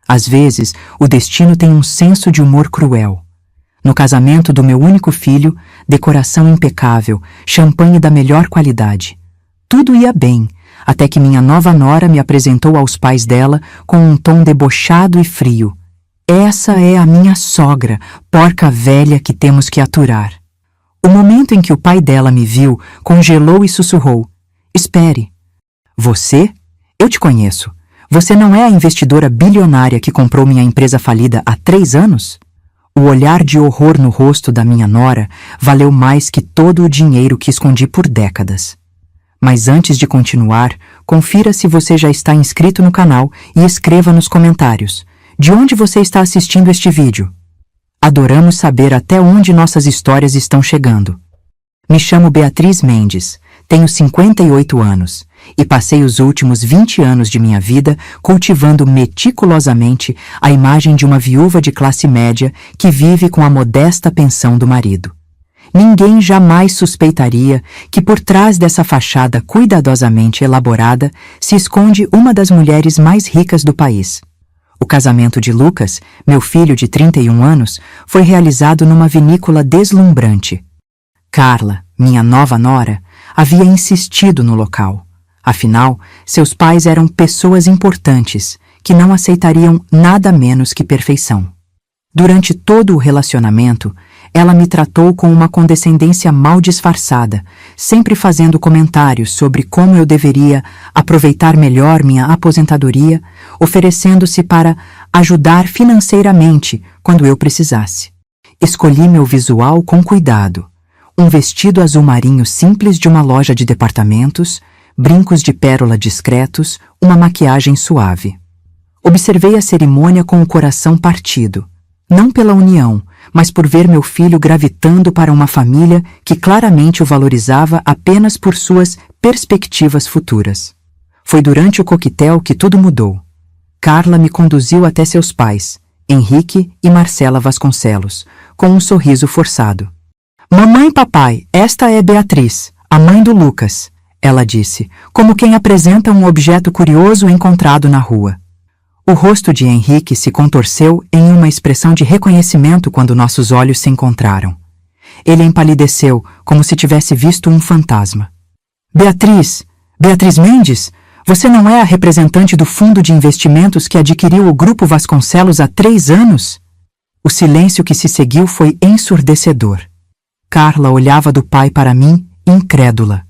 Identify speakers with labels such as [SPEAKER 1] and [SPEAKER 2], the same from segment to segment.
[SPEAKER 1] Às vezes, o destino tem um senso de humor cruel. No casamento do meu único filho, decoração impecável, champanhe da melhor qualidade. Tudo ia bem, até que minha nova nora me apresentou aos pais dela com um tom debochado e frio. Essa é a minha sogra, porca velha que temos que aturar. O momento em que o pai dela me viu, congelou e sussurrou. Espere. Você? Eu te conheço. Você não é a investidora bilionária que comprou minha empresa falida há 3 anos? O olhar de horror no rosto da minha nora valeu mais que todo o dinheiro que escondi por décadas. Mas antes de continuar, confira se você já está inscrito no canal e escreva nos comentários. De onde você está assistindo este vídeo? Adoramos saber até onde nossas histórias estão chegando. Me chamo Beatriz Mendes, tenho 58 anos e passei os últimos 20 anos de minha vida cultivando meticulosamente a imagem de uma viúva de classe média que vive com a modesta pensão do marido. Ninguém jamais suspeitaria que por trás dessa fachada cuidadosamente elaborada se esconde uma das mulheres mais ricas do país. O casamento de Lucas, meu filho de 31 anos, foi realizado numa vinícola deslumbrante. Carla, minha nova nora, havia insistido no local. Afinal, seus pais eram pessoas importantes, que não aceitariam nada menos que perfeição. Durante todo o relacionamento, ela me tratou com uma condescendência mal disfarçada, sempre fazendo comentários sobre como eu deveria aproveitar melhor minha aposentadoria, oferecendo-se para ajudar financeiramente quando eu precisasse. Escolhi meu visual com cuidado. Um vestido azul marinho simples de uma loja de departamentos, brincos de pérola discretos, uma maquiagem suave. Observei a cerimônia com o coração partido. Não pela união, mas por ver meu filho gravitando para uma família que claramente o valorizava apenas por suas perspectivas futuras. Foi durante o coquetel que tudo mudou. Carla me conduziu até seus pais, Henrique e Marcela Vasconcelos, com um sorriso forçado. Mamãe e papai, esta é Beatriz, a mãe do Lucas, ela disse, como quem apresenta um objeto curioso encontrado na rua. O rosto de Henrique se contorceu em uma expressão de reconhecimento quando nossos olhos se encontraram. Ele empalideceu, como se tivesse visto um fantasma. Beatriz Mendes, você não é a representante do fundo de investimentos que adquiriu o Grupo Vasconcelos há 3 anos? O silêncio que se seguiu foi ensurdecedor. Carla olhava do pai para mim, incrédula.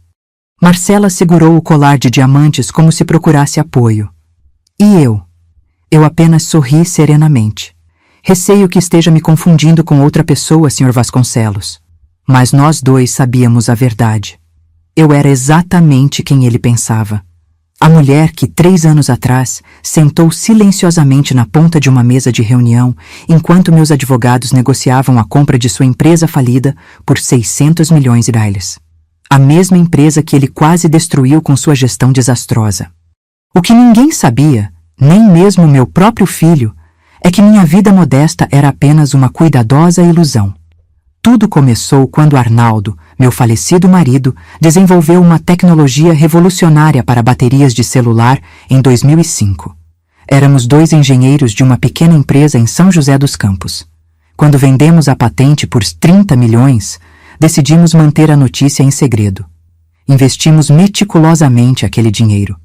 [SPEAKER 1] Marcela segurou o colar de diamantes como se procurasse apoio. E eu? Eu apenas sorri serenamente. Receio que esteja me confundindo com outra pessoa, Sr. Vasconcelos. Mas nós dois sabíamos a verdade. Eu era exatamente quem ele pensava. A mulher que 3 anos atrás sentou silenciosamente na ponta de uma mesa de reunião enquanto meus advogados negociavam a compra de sua empresa falida por 600 milhões de reais. A mesma empresa que ele quase destruiu com sua gestão desastrosa. O que ninguém sabia, nem mesmo meu próprio filho, é que minha vida modesta era apenas uma cuidadosa ilusão. Tudo começou quando Arnaldo, meu falecido marido, desenvolveu uma tecnologia revolucionária para baterias de celular em 2005. Éramos 2 engenheiros de uma pequena empresa em São José dos Campos. Quando vendemos a patente por 30 milhões, decidimos manter a notícia em segredo. Investimos meticulosamente aquele dinheiro.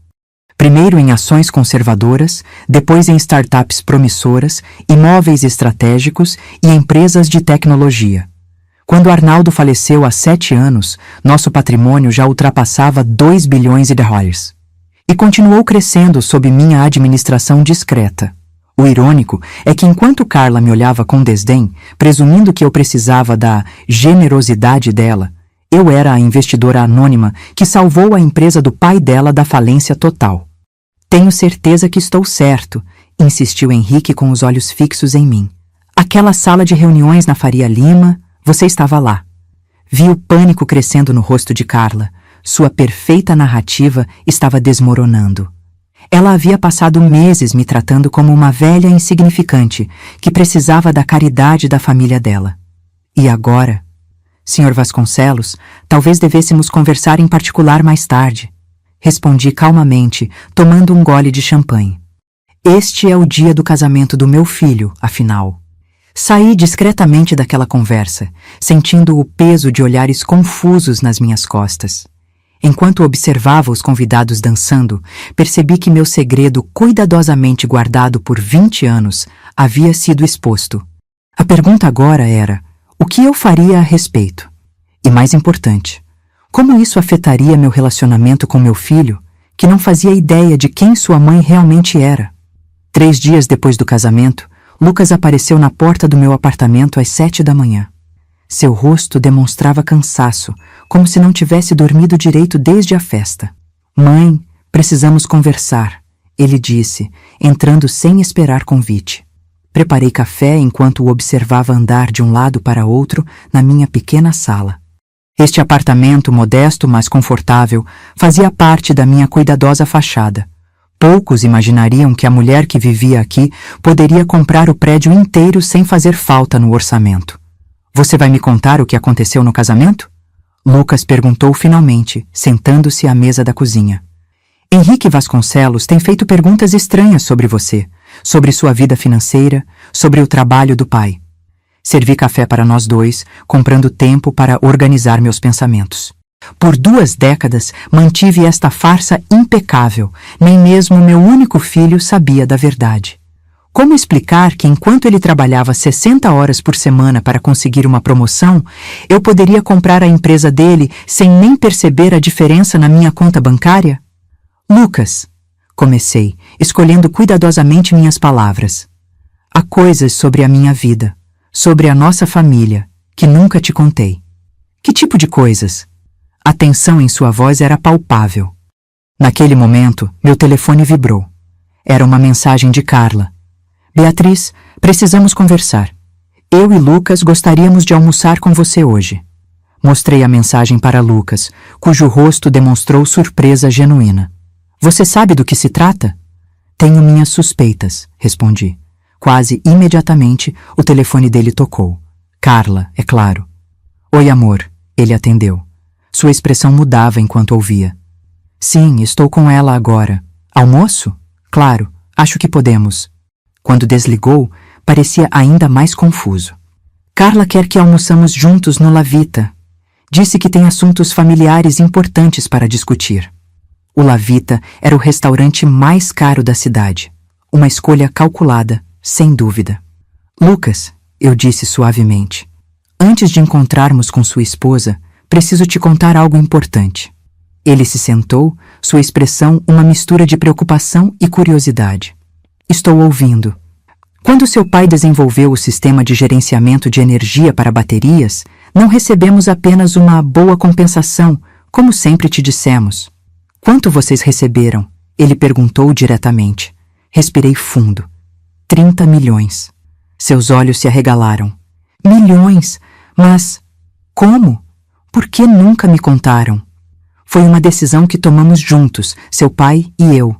[SPEAKER 1] Primeiro em ações conservadoras, depois em startups promissoras, imóveis estratégicos e empresas de tecnologia. Quando Arnaldo faleceu há 7 anos, nosso patrimônio já ultrapassava 2 bilhões de reais. E continuou crescendo sob minha administração discreta. O irônico é que enquanto Carla me olhava com desdém, presumindo que eu precisava da generosidade dela, eu era a investidora anônima que salvou a empresa do pai dela da falência total. Tenho certeza que estou certo, insistiu Henrique com os olhos fixos em mim. Aquela sala de reuniões na Faria Lima, você estava lá. Vi o pânico crescendo no rosto de Carla. Sua perfeita narrativa estava desmoronando. Ela havia passado meses me tratando como uma velha insignificante que precisava da caridade da família dela. E agora? Sr. Vasconcelos, talvez devêssemos conversar em particular mais tarde. Respondi calmamente, tomando um gole de champanhe. Este é o dia do casamento do meu filho, afinal. Saí discretamente daquela conversa, sentindo o peso de olhares confusos nas minhas costas. Enquanto observava os convidados dançando, percebi que meu segredo, cuidadosamente guardado por 20 anos, havia sido exposto. A pergunta agora era: o que eu faria a respeito? E mais importante, como isso afetaria meu relacionamento com meu filho, que não fazia ideia de quem sua mãe realmente era? 3 dias depois do casamento, Lucas apareceu na porta do meu apartamento às 7 da manhã. Seu rosto demonstrava cansaço, como se não tivesse dormido direito desde a festa. Mãe, precisamos conversar, ele disse, entrando sem esperar convite. Preparei café enquanto o observava andar de um lado para outro na minha pequena sala. Este apartamento modesto, mas confortável, fazia parte da minha cuidadosa fachada. Poucos imaginariam que a mulher que vivia aqui poderia comprar o prédio inteiro sem fazer falta no orçamento. Você vai me contar o que aconteceu no casamento? Lucas perguntou finalmente, sentando-se à mesa da cozinha. Henrique Vasconcelos tem feito perguntas estranhas sobre você, sobre sua vida financeira, sobre o trabalho do pai. Servi café para nós dois, comprando tempo para organizar meus pensamentos. Por 2 décadas mantive esta farsa impecável, nem mesmo meu único filho sabia da verdade. Como explicar que enquanto ele trabalhava 60 horas por semana para conseguir uma promoção, eu poderia comprar a empresa dele sem nem perceber a diferença na minha conta bancária? Lucas, comecei, escolhendo cuidadosamente minhas palavras. Há coisas sobre a minha vida, sobre a nossa família, que nunca te contei. Que tipo de coisas? A tensão em sua voz era palpável. Naquele momento, meu telefone vibrou. Era uma mensagem de Carla. Beatriz, precisamos conversar. Eu e Lucas gostaríamos de almoçar com você hoje. Mostrei a mensagem para Lucas, cujo rosto demonstrou surpresa genuína. Você sabe do que se trata? Tenho minhas suspeitas, respondi. Quase imediatamente, o telefone dele tocou. Carla, é claro. Oi, amor, ele atendeu. Sua expressão mudava enquanto ouvia. Sim, estou com ela agora. Almoço? Claro, acho que podemos. Quando desligou, parecia ainda mais confuso. Carla quer que almoçamos juntos no La Vita. Disse que tem assuntos familiares importantes para discutir. O La Vita era o restaurante mais caro da cidade. Uma escolha calculada, sem dúvida. Lucas, eu disse suavemente, antes de encontrarmos com sua esposa, preciso te contar algo importante. Ele se sentou, sua expressão uma mistura de preocupação e curiosidade. Estou ouvindo. Quando seu pai desenvolveu o sistema de gerenciamento de energia para baterias, não recebemos apenas uma boa compensação, como sempre te dissemos. Quanto vocês receberam? Ele perguntou diretamente. Respirei fundo. 30 milhões. Seus olhos se arregalaram. Milhões? Mas como? Por que nunca me contaram? Foi uma decisão que tomamos juntos, seu pai e eu.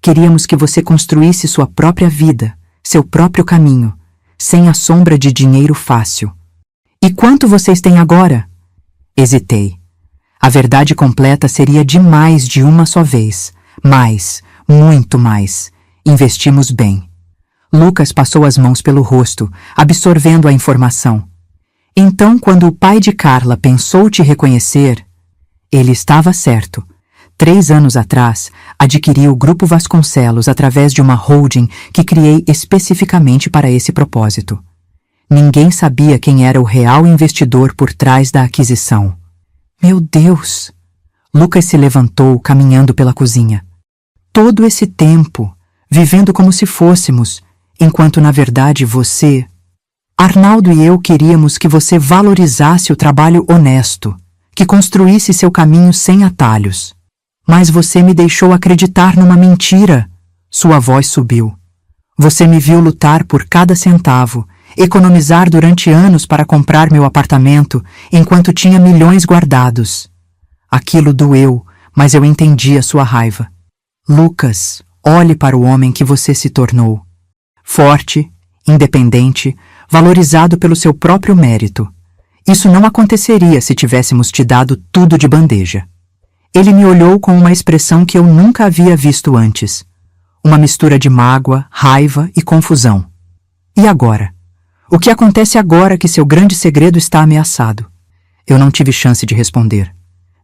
[SPEAKER 1] Queríamos que você construísse sua própria vida, seu próprio caminho, sem a sombra de dinheiro fácil. E quanto vocês têm agora? Hesitei. A verdade completa seria de mais de uma só vez. Mais, muito mais. Investimos bem. Lucas passou as mãos pelo rosto, absorvendo a informação. Então, quando o pai de Carla pensou te reconhecer, ele estava certo. 3 anos atrás, adquiri o Grupo Vasconcelos através de uma holding que criei especificamente para esse propósito. Ninguém sabia quem era o real investidor por trás da aquisição. Meu Deus! Lucas se levantou, caminhando pela cozinha. Todo esse tempo, vivendo como se fôssemos, enquanto na verdade você... Arnaldo e eu queríamos que você valorizasse o trabalho honesto, que construísse seu caminho sem atalhos. Mas você me deixou acreditar numa mentira. Sua voz subiu. Você me viu lutar por cada centavo, economizar durante anos para comprar meu apartamento, enquanto tinha milhões guardados. Aquilo doeu, mas eu entendi a sua raiva. Lucas, olhe para o homem que você se tornou. Forte, independente, valorizado pelo seu próprio mérito. Isso não aconteceria se tivéssemos te dado tudo de bandeja. Ele me olhou com uma expressão que eu nunca havia visto antes. Uma mistura de mágoa, raiva e confusão. E agora? O que acontece agora que seu grande segredo está ameaçado? Eu não tive chance de responder.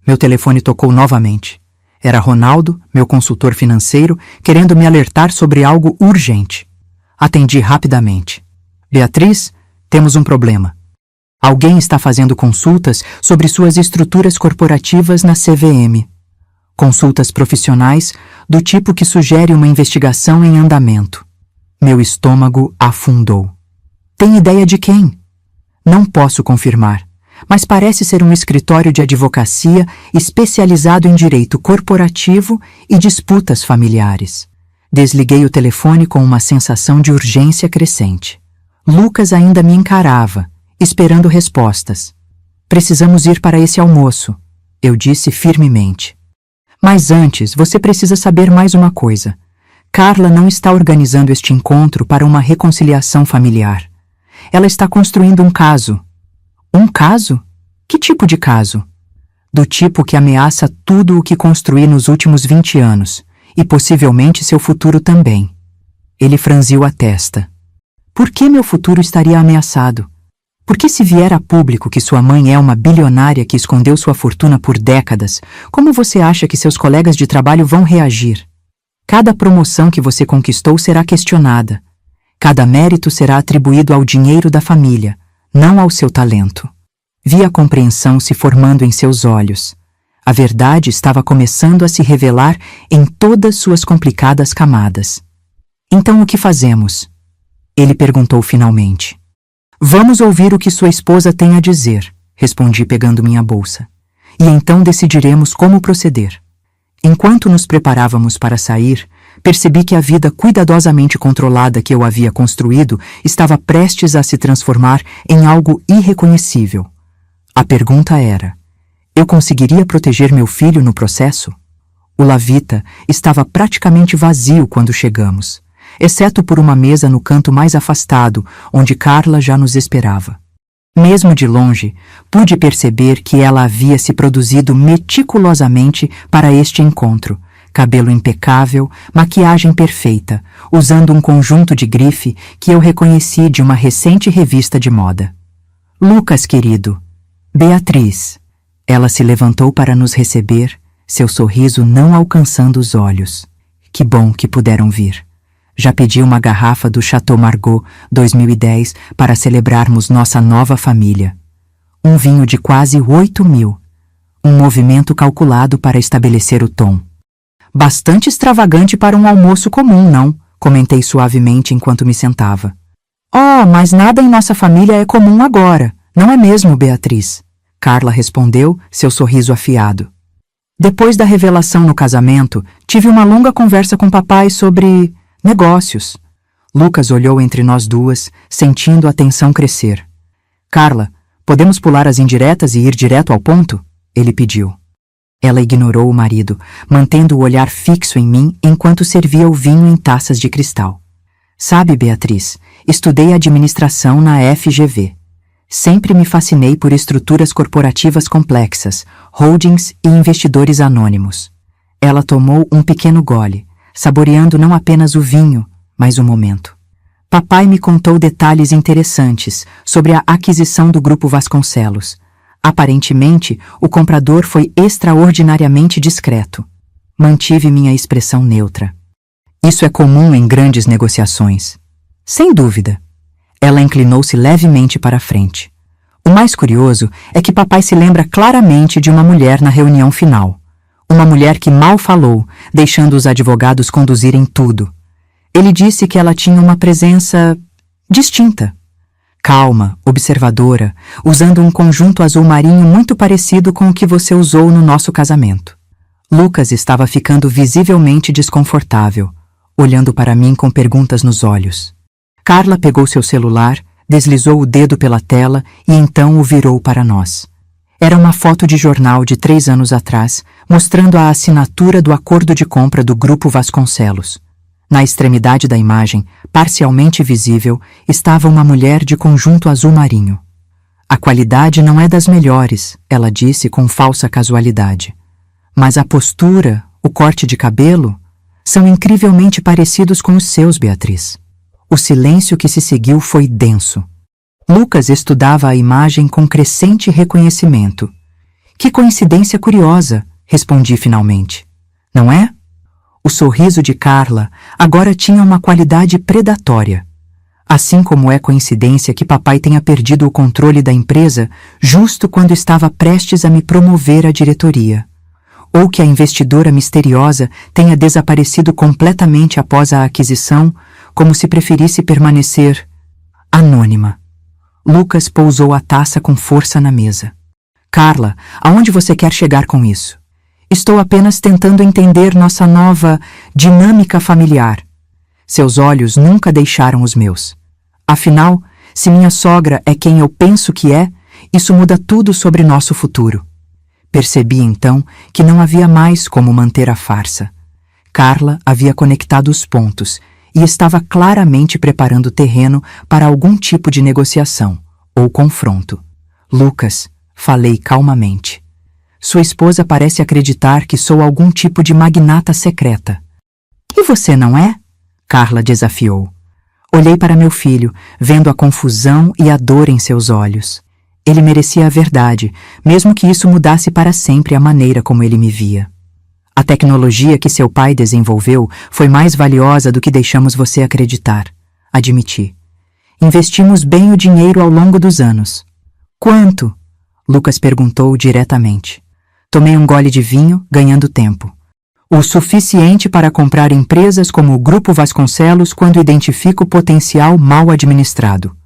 [SPEAKER 1] Meu telefone tocou novamente. Era Ronaldo, meu consultor financeiro, querendo me alertar sobre algo urgente. Atendi rapidamente. Beatriz, temos um problema. Alguém está fazendo consultas sobre suas estruturas corporativas na CVM. Consultas profissionais do tipo que sugere uma investigação em andamento. Meu estômago afundou. Tem ideia de quem? Não posso confirmar, mas parece ser um escritório de advocacia especializado em direito corporativo e disputas familiares. Desliguei o telefone com uma sensação de urgência crescente. Lucas ainda me encarava, esperando respostas. Precisamos ir para esse almoço, eu disse firmemente. Mas antes, você precisa saber mais uma coisa. Carla não está organizando este encontro para uma reconciliação familiar. Ela está construindo um caso. Um caso? Que tipo de caso? Do tipo que ameaça tudo o que construí nos últimos 20 anos, e possivelmente seu futuro também. Ele franziu a testa. Por que meu futuro estaria ameaçado? Porque se vier a público que sua mãe é uma bilionária que escondeu sua fortuna por décadas, como você acha que seus colegas de trabalho vão reagir? Cada promoção que você conquistou será questionada. Cada mérito será atribuído ao dinheiro da família, não ao seu talento. Vi a compreensão se formando em seus olhos. A verdade estava começando a se revelar em todas suas complicadas camadas. Então o que fazemos? Ele perguntou finalmente. Vamos ouvir o que sua esposa tem a dizer, respondi pegando minha bolsa. E então decidiremos como proceder. Enquanto nos preparávamos para sair, percebi que a vida cuidadosamente controlada que eu havia construído estava prestes a se transformar em algo irreconhecível. A pergunta era: eu conseguiria proteger meu filho no processo? O Lavita estava praticamente vazio quando chegamos, exceto por uma mesa no canto mais afastado, onde Carla já nos esperava. Mesmo de longe, pude perceber que ela havia se produzido meticulosamente para este encontro. Cabelo impecável, maquiagem perfeita, usando um conjunto de grife que eu reconheci de uma recente revista de moda. Lucas, querido. Beatriz. Ela se levantou para nos receber, seu sorriso não alcançando os olhos. Que bom que puderam vir. Já pedi uma garrafa do Chateau Margaux 2010 para celebrarmos nossa nova família. Um vinho de quase 8.000. Um movimento calculado para estabelecer o tom. Bastante extravagante para um almoço comum, não? Comentei suavemente enquanto me sentava. Oh, mas nada em nossa família é comum agora, não é mesmo, Beatriz? Carla respondeu, seu sorriso afiado. Depois da revelação no casamento, tive uma longa conversa com papai sobre negócios. Lucas olhou entre nós duas, sentindo a tensão crescer. Carla, podemos pular as indiretas e ir direto ao ponto? Ele pediu. Ela ignorou o marido, mantendo o olhar fixo em mim enquanto servia o vinho em taças de cristal. Sabe, Beatriz, estudei administração na FGV. Sempre me fascinei por estruturas corporativas complexas, holdings e investidores anônimos. Ela tomou um pequeno gole, saboreando não apenas o vinho, mas o momento. Papai me contou detalhes interessantes sobre a aquisição do Grupo Vasconcelos. Aparentemente, o comprador foi extraordinariamente discreto. Mantive minha expressão neutra. Isso é comum em grandes negociações. Sem dúvida. Ela inclinou-se levemente para a frente. O mais curioso é que papai se lembra claramente de uma mulher na reunião final. Uma mulher que mal falou, deixando os advogados conduzirem tudo. Ele disse que ela tinha uma presença distinta. Calma, observadora, usando um conjunto azul marinho muito parecido com o que você usou no nosso casamento. Lucas estava ficando visivelmente desconfortável, olhando para mim com perguntas nos olhos. Carla pegou seu celular, deslizou o dedo pela tela e então o virou para nós. Era uma foto de jornal de 3 anos atrás, mostrando a assinatura do acordo de compra do Grupo Vasconcelos. Na extremidade da imagem, parcialmente visível, estava uma mulher de conjunto azul marinho. A qualidade não é das melhores, ela disse com falsa casualidade. Mas a postura, o corte de cabelo, São incrivelmente parecidos com os seus, Beatriz. O silêncio que se seguiu foi denso. Lucas estudava a imagem com crescente reconhecimento. Que coincidência curiosa, respondi finalmente. Não é? O sorriso de Carla agora tinha uma qualidade predatória. Assim como é coincidência que papai tenha perdido o controle da empresa justo quando estava prestes a me promover à diretoria. Ou que a investidora misteriosa tenha desaparecido completamente após a aquisição, como se preferisse permanecer anônima. Lucas pousou a taça com força na mesa. Carla, aonde você quer chegar com isso? Estou apenas tentando entender nossa nova dinâmica familiar. Seus olhos nunca deixaram os meus. Afinal, se minha sogra é quem eu penso que é, isso muda tudo sobre nosso futuro. Percebi então que não havia mais como manter a farsa. Carla havia conectado os pontos e estava claramente preparando o terreno para algum tipo de negociação ou confronto. Lucas, falei calmamente. Sua esposa parece acreditar que sou algum tipo de magnata secreta. E você não é? Carla desafiou. Olhei para meu filho, vendo a confusão e a dor em seus olhos. Ele merecia a verdade, mesmo que isso mudasse para sempre a maneira como ele me via. A tecnologia que seu pai desenvolveu foi mais valiosa do que deixamos você acreditar, admiti. Investimos bem o dinheiro ao longo dos anos. Quanto? Lucas perguntou diretamente. Tomei um gole de vinho, ganhando tempo. O suficiente para comprar empresas como o Grupo Vasconcelos quando identifico potencial mal administrado.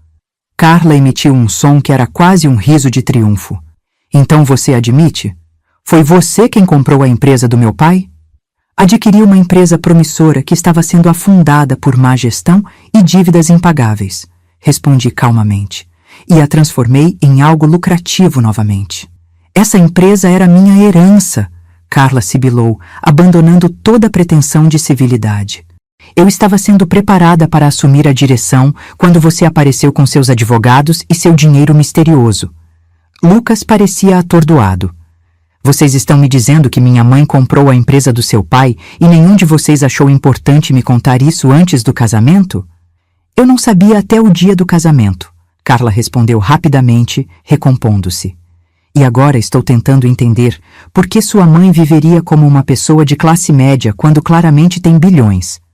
[SPEAKER 1] Carla emitiu um som que era quase um riso de triunfo. Então você admite? Foi você quem comprou a empresa do meu pai? Adquiri uma empresa promissora que estava sendo afundada por má gestão e dívidas impagáveis, respondi calmamente, e a transformei em algo lucrativo novamente. Essa empresa era minha herança, Carla sibilou, abandonando toda a pretensão de civilidade. Eu estava sendo preparada para assumir a direção quando você apareceu com seus advogados e seu dinheiro misterioso. Lucas parecia atordoado. Vocês estão me dizendo que minha mãe comprou a empresa do seu pai e nenhum de vocês achou importante me contar isso antes do casamento? Eu não sabia até o dia do casamento, Carla respondeu rapidamente, recompondo-se. E agora estou tentando entender por que sua mãe viveria como uma pessoa de classe média quando claramente tem bilhões.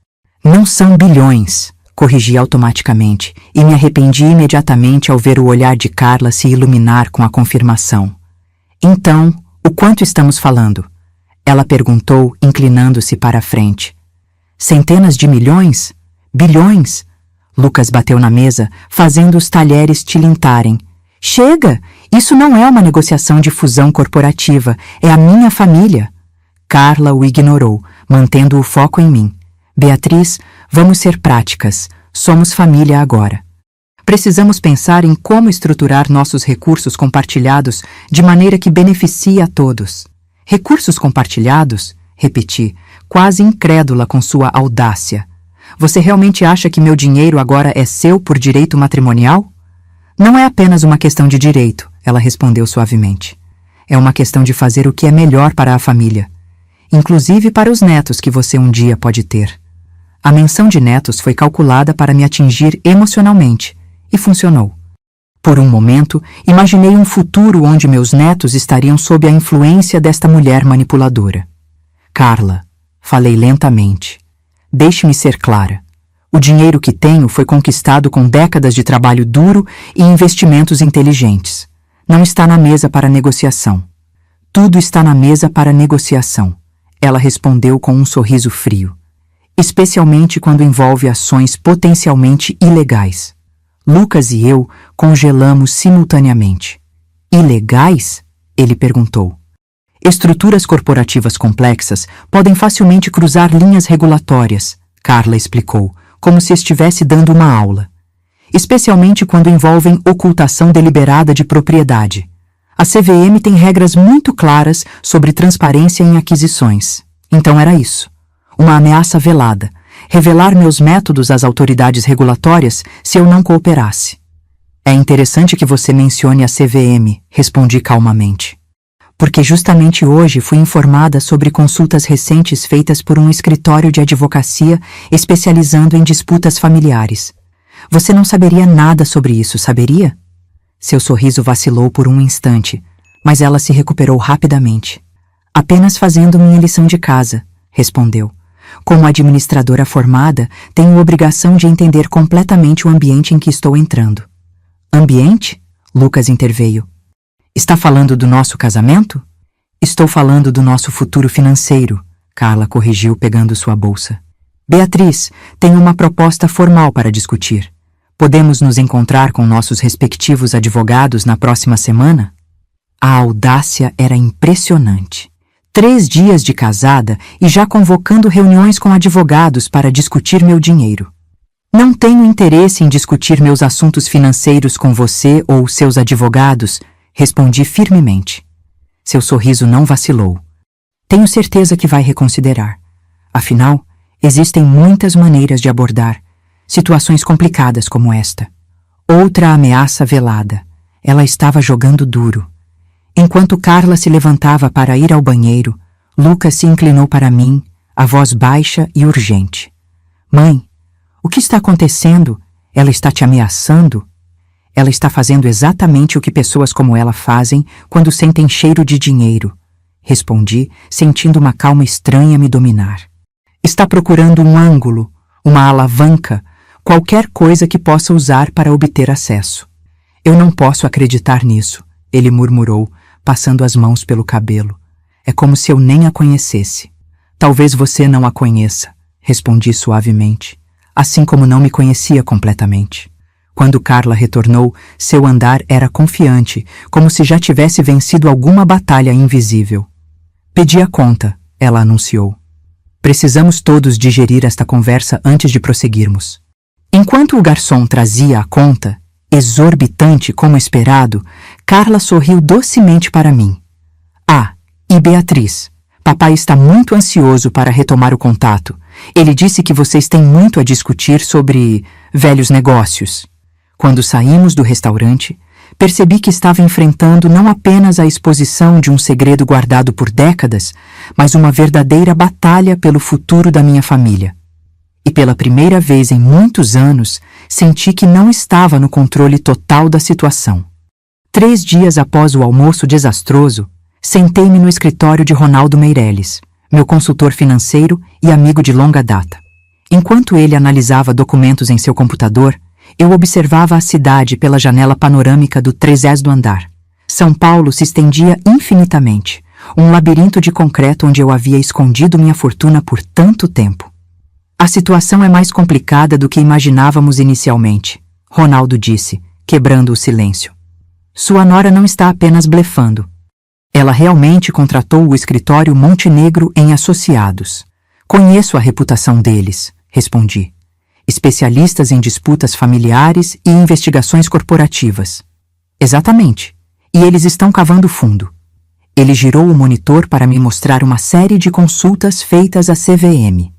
[SPEAKER 1] Não são bilhões, corrigi automaticamente, e me arrependi imediatamente ao ver o olhar de Carla se iluminar com a confirmação. Então, o quanto estamos falando? Ela perguntou, inclinando-se para a frente. Centenas de milhões? Bilhões? Lucas bateu na mesa, fazendo os talheres tilintarem. Chega! Isso não é uma negociação de fusão corporativa, é a minha família. Carla o ignorou, mantendo o foco em mim. Beatriz, vamos ser práticas. Somos família agora. Precisamos pensar em como estruturar nossos recursos compartilhados de maneira que beneficie a todos. Recursos compartilhados? Repeti, quase incrédula com sua audácia. Você realmente acha que meu dinheiro agora é seu por direito matrimonial? Não é apenas uma questão de direito, ela respondeu suavemente. É uma questão de fazer o que é melhor para a família, inclusive para os netos que você um dia pode ter. A menção de netos foi calculada para me atingir emocionalmente, e funcionou. Por um momento, imaginei um futuro onde meus netos estariam sob a influência desta mulher manipuladora. Carla, falei lentamente, deixe-me ser clara. O dinheiro que tenho foi conquistado com décadas de trabalho duro e investimentos inteligentes. Não está na mesa para negociação. Tudo está na mesa para negociação, ela respondeu com um sorriso frio. Especialmente quando envolve ações potencialmente ilegais. Lucas e eu congelamos simultaneamente. Ilegais? Ele perguntou. Estruturas corporativas complexas podem facilmente cruzar linhas regulatórias, Carla explicou, como se estivesse dando uma aula. Especialmente quando envolvem ocultação deliberada de propriedade. A CVM tem regras muito claras sobre transparência em aquisições. Então era isso. Uma ameaça velada. Revelar meus métodos às autoridades regulatórias se eu não cooperasse. É interessante que você mencione a CVM, respondi calmamente. porque justamente hoje fui informada sobre consultas recentes feitas por um escritório de advocacia especializando em disputas familiares. Você não saberia nada sobre isso, saberia? Seu sorriso vacilou por um instante, mas ela se recuperou rapidamente. Apenas fazendo minha lição de casa, respondeu. Como administradora formada, tenho obrigação de entender completamente o ambiente em que estou entrando. Ambiente? Lucas interveio. Está falando do nosso casamento? Estou falando do nosso futuro financeiro, Carla corrigiu pegando sua bolsa. Beatriz, tenho uma proposta formal para discutir. Podemos nos encontrar com nossos respectivos advogados na próxima semana? A audácia era impressionante. 3 dias de casada e já convocando reuniões com advogados para discutir meu dinheiro. Não tenho interesse em discutir meus assuntos financeiros com você ou seus advogados, respondi firmemente. Seu sorriso não vacilou. Tenho certeza que vai reconsiderar. Afinal, existem muitas maneiras de abordar situações complicadas como esta. Outra ameaça velada. Ela estava jogando duro. Enquanto Carla se levantava para ir ao banheiro, Lucas se inclinou para mim, a voz baixa e urgente. Mãe, o que está acontecendo? Ela está te ameaçando? Ela está fazendo exatamente o que pessoas como ela fazem quando sentem cheiro de dinheiro, respondi, sentindo uma calma estranha me dominar. Está procurando um ângulo, uma alavanca, qualquer coisa que possa usar para obter acesso. Eu não posso acreditar nisso, ele murmurou, passando as mãos pelo cabelo. É como se eu nem a conhecesse. Talvez você não a conheça, respondi suavemente, assim como não me conhecia completamente. Quando Carla retornou, seu andar era confiante, como se já tivesse vencido alguma batalha invisível. Pedi a conta, ela anunciou. Precisamos todos digerir esta conversa antes de prosseguirmos. Enquanto o garçom trazia a conta, exorbitante como esperado, Carla sorriu docemente para mim. Ah, e Beatriz, papai está muito ansioso para retomar o contato. Ele disse que vocês têm muito a discutir sobre velhos negócios. Quando saímos do restaurante, percebi que estava enfrentando não apenas a exposição de um segredo guardado por décadas, mas uma verdadeira batalha pelo futuro da minha família. E pela primeira vez em muitos anos, senti que não estava no controle total da situação. 3 dias após o almoço desastroso, sentei-me no escritório de Ronaldo Meirelles, meu consultor financeiro e amigo de longa data. Enquanto ele analisava documentos em seu computador, eu observava a cidade pela janela panorâmica do 30º andar. São Paulo se estendia infinitamente, um labirinto de concreto onde eu havia escondido minha fortuna por tanto tempo. A situação é mais complicada do que imaginávamos inicialmente, Ronaldo disse, quebrando o silêncio. Sua nora não está apenas blefando. Ela realmente contratou o escritório Montenegro em Associados. Conheço a reputação deles, respondi. Especialistas em disputas familiares e investigações corporativas. Exatamente. E eles estão cavando fundo. Ele girou o monitor para me mostrar uma série de consultas feitas à CVM.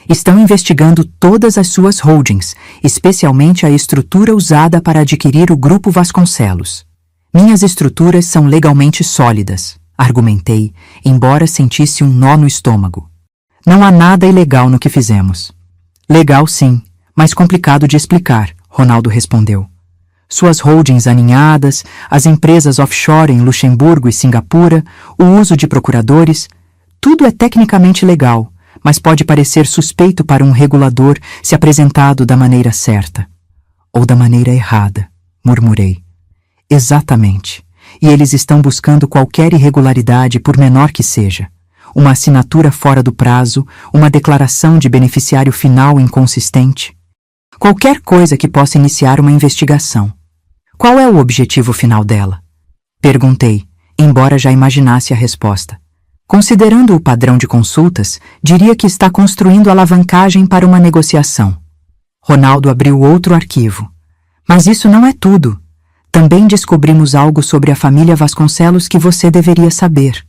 [SPEAKER 1] Estão investigando todas as suas holdings, especialmente a estrutura usada para adquirir o Grupo Vasconcelos. Minhas estruturas são legalmente sólidas, argumentei, embora sentisse um nó no estômago. Não há nada ilegal no que fizemos. Legal sim, mas complicado de explicar, Ronaldo respondeu. Suas holdings aninhadas, as empresas offshore em Luxemburgo e Singapura, o uso de procuradores, tudo é tecnicamente legal, mas pode parecer suspeito para um regulador se apresentado da maneira certa. Ou da maneira errada, murmurei. Exatamente. E eles estão buscando qualquer irregularidade, por menor que seja. Uma assinatura fora do prazo, uma declaração de beneficiário final inconsistente. Qualquer coisa que possa iniciar uma investigação. Qual é o objetivo final dela? Perguntei, embora já imaginasse a resposta. Considerando o padrão de consultas, diria que está construindo alavancagem para uma negociação. Ronaldo abriu outro arquivo. Mas isso não é tudo. Também descobrimos algo sobre a família Vasconcelos que você deveria saber.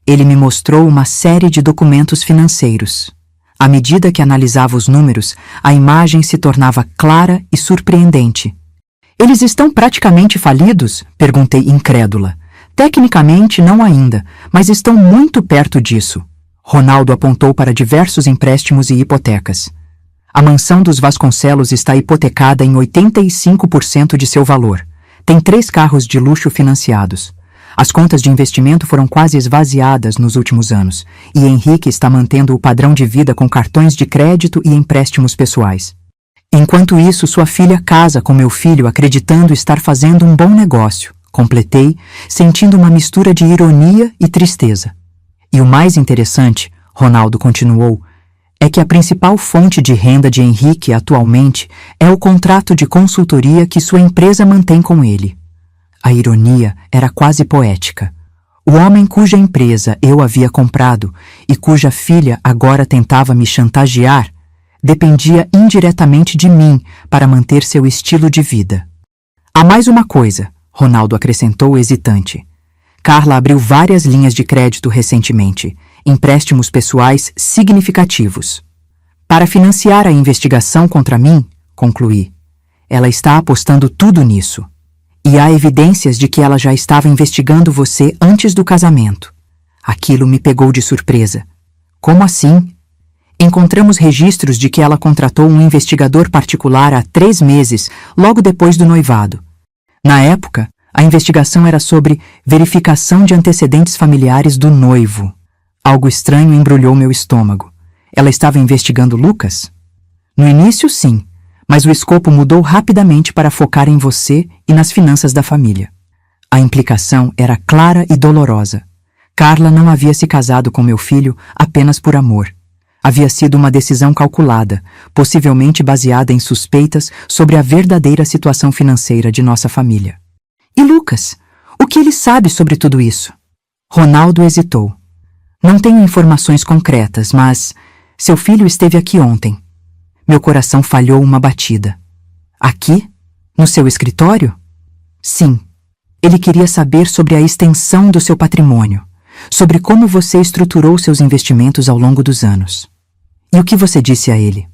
[SPEAKER 1] Ele me mostrou uma série de documentos financeiros. À medida que analisava os números, a imagem se tornava clara e surpreendente. Eles estão praticamente falidos? Perguntei incrédula. Tecnicamente não ainda, mas estão muito perto disso. Ronaldo apontou para diversos empréstimos e hipotecas. A mansão dos Vasconcelos está hipotecada em 85% de seu valor. Tem 3 carros de luxo financiados. As contas de investimento foram quase esvaziadas nos últimos anos, e Henrique está mantendo o padrão de vida com cartões de crédito e empréstimos pessoais. Enquanto isso, sua filha casa com meu filho acreditando estar fazendo um bom negócio. Completei, sentindo uma mistura de ironia e tristeza. E o mais interessante, Ronaldo continuou, é que a principal fonte de renda de Henrique atualmente é o contrato de consultoria que sua empresa mantém com ele. A ironia era quase poética. O homem cuja empresa eu havia comprado e cuja filha agora tentava me chantagear dependia indiretamente de mim para manter seu estilo de vida. Há mais uma coisa, Ronaldo acrescentou hesitante. Carla abriu várias linhas de crédito recentemente, empréstimos pessoais significativos. Para financiar a investigação contra mim, concluí, ela está apostando tudo nisso. E há evidências de que ela já estava investigando você antes do casamento. Aquilo me pegou de surpresa. Como assim? Encontramos registros de que ela contratou um investigador particular há 3 meses, logo depois do noivado. Na época, a investigação era sobre verificação de antecedentes familiares do noivo. Algo estranho embrulhou meu estômago. Ela estava investigando Lucas? No início, sim, mas o escopo mudou rapidamente para focar em você e nas finanças da família. A implicação era clara e dolorosa. Carla não havia se casado com meu filho apenas por amor. Havia sido uma decisão calculada, possivelmente baseada em suspeitas sobre a verdadeira situação financeira de nossa família. E Lucas? O que ele sabe sobre tudo isso? Ronaldo hesitou. Não tenho informações concretas, mas seu filho esteve aqui ontem. Meu coração falhou uma batida. Aqui? No seu escritório? Sim. Ele queria saber sobre a extensão do seu patrimônio, sobre como você estruturou seus investimentos ao longo dos anos. E o que você disse a ele?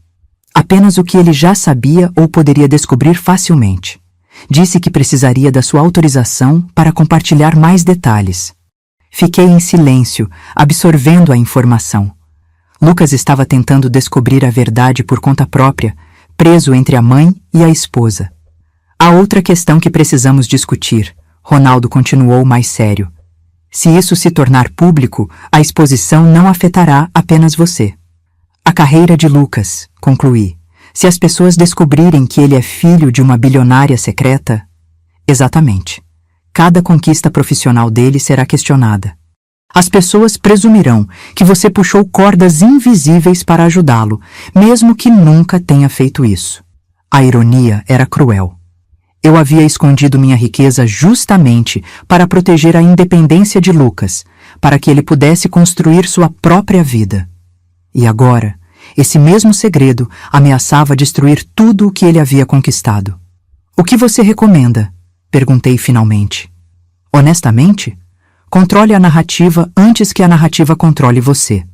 [SPEAKER 1] Apenas o que ele já sabia ou poderia descobrir facilmente. Disse que precisaria da sua autorização para compartilhar mais detalhes. Fiquei em silêncio, absorvendo a informação. Lucas estava tentando descobrir a verdade por conta própria, preso entre a mãe e a esposa. Há outra questão que precisamos discutir, Ronaldo continuou mais sério. Se isso se tornar público, a exposição não afetará apenas você. A carreira de Lucas, concluí. Se as pessoas descobrirem que ele é filho de uma bilionária secreta... Exatamente. Cada conquista profissional dele será questionada. As pessoas presumirão que você puxou cordas invisíveis para ajudá-lo, mesmo que nunca tenha feito isso. A ironia era cruel. Eu havia escondido minha riqueza justamente para proteger a independência de Lucas, para que ele pudesse construir sua própria vida. E agora, esse mesmo segredo ameaçava destruir tudo o que ele havia conquistado. O que você recomenda? Perguntei finalmente. Honestamente, controle a narrativa antes que a narrativa controle você.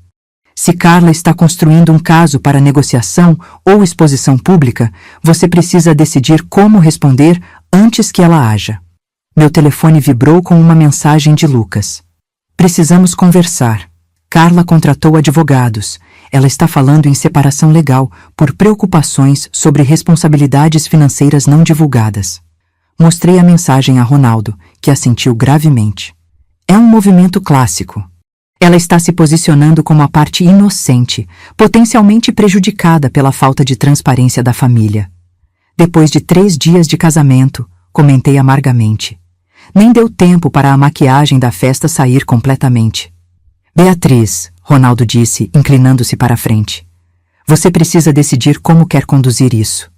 [SPEAKER 1] Se Carla está construindo um caso para negociação ou exposição pública, você precisa decidir como responder antes que ela haja. Meu telefone vibrou com uma mensagem de Lucas. Precisamos conversar. Carla contratou advogados. Ela está falando em separação legal por preocupações sobre responsabilidades financeiras não divulgadas. Mostrei a mensagem a Ronaldo, que assentiu gravemente. É um movimento clássico. Ela está se posicionando como a parte inocente, potencialmente prejudicada pela falta de transparência da família. Depois de 3 dias de casamento, comentei amargamente. Nem deu tempo para a maquiagem da festa sair completamente. Beatriz, Ronaldo disse, inclinando-se para a frente. Você precisa decidir como quer conduzir isso.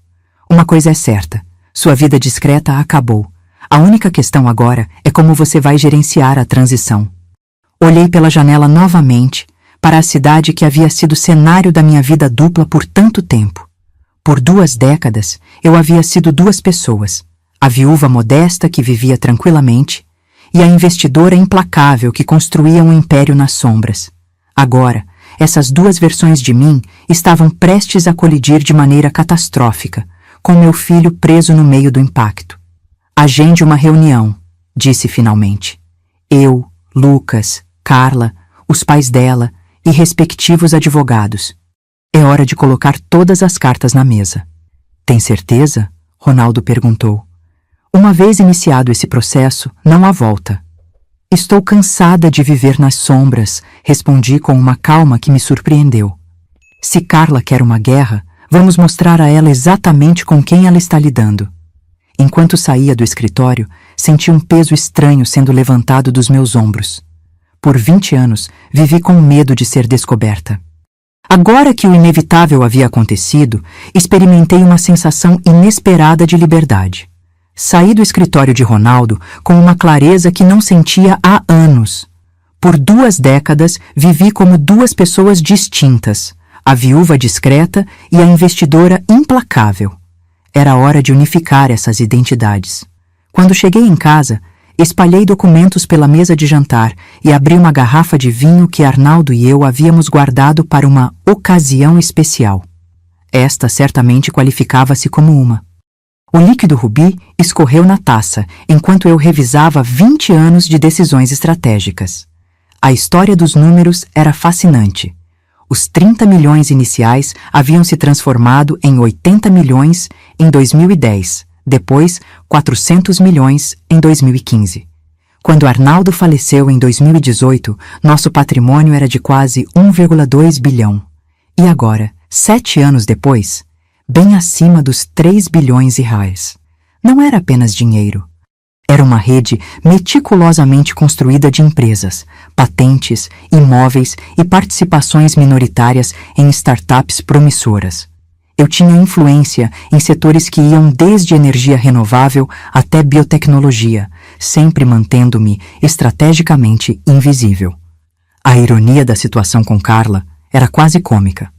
[SPEAKER 1] Uma coisa é certa, sua vida discreta acabou. A única questão agora é como você vai gerenciar a transição. Olhei pela janela novamente, para a cidade que havia sido cenário da minha vida dupla por tanto tempo. Por 2 décadas, eu havia sido 2 pessoas. A viúva modesta que vivia tranquilamente e a investidora implacável que construía um império nas sombras. Agora, essas 2 versões de mim estavam prestes a colidir de maneira catastrófica, com meu filho preso no meio do impacto. Agende uma reunião, disse finalmente. Eu, Lucas, Carla, os pais dela e respectivos advogados. É hora de colocar todas as cartas na mesa. Tem certeza? Ronaldo perguntou. Uma vez iniciado esse processo, não há volta. Estou cansada de viver nas sombras, respondi com uma calma que me surpreendeu. Se Carla quer uma guerra, vamos mostrar a ela exatamente com quem ela está lidando. Enquanto saía do escritório, senti um peso estranho sendo levantado dos meus ombros. Por 20 anos, vivi com medo de ser descoberta. Agora que o inevitável havia acontecido, experimentei uma sensação inesperada de liberdade. Saí do escritório de Ronaldo com uma clareza que não sentia há anos. Por 2 décadas, vivi como 2 pessoas distintas, a viúva discreta e a investidora implacável. Era hora de unificar essas identidades. Quando cheguei em casa, espalhei documentos pela mesa de jantar e abri uma garrafa de vinho que Arnaldo e eu havíamos guardado para uma ocasião especial. Esta certamente qualificava-se como uma. O líquido rubi escorreu na taça, enquanto eu revisava 20 anos de decisões estratégicas. A história dos números era fascinante. Os 30 milhões iniciais haviam se transformado em 80 milhões em 2010, depois 400 milhões em 2015. Quando Arnaldo faleceu em 2018, nosso patrimônio era de quase 1,2 bilhão. E agora, 7 anos depois, bem acima dos 3 bilhões e reais. Não era apenas dinheiro. Era uma rede meticulosamente construída de empresas, patentes, imóveis e participações minoritárias em startups promissoras. Eu tinha influência em setores que iam desde energia renovável até biotecnologia, sempre mantendo-me estrategicamente invisível. A ironia da situação com Carla era quase cômica.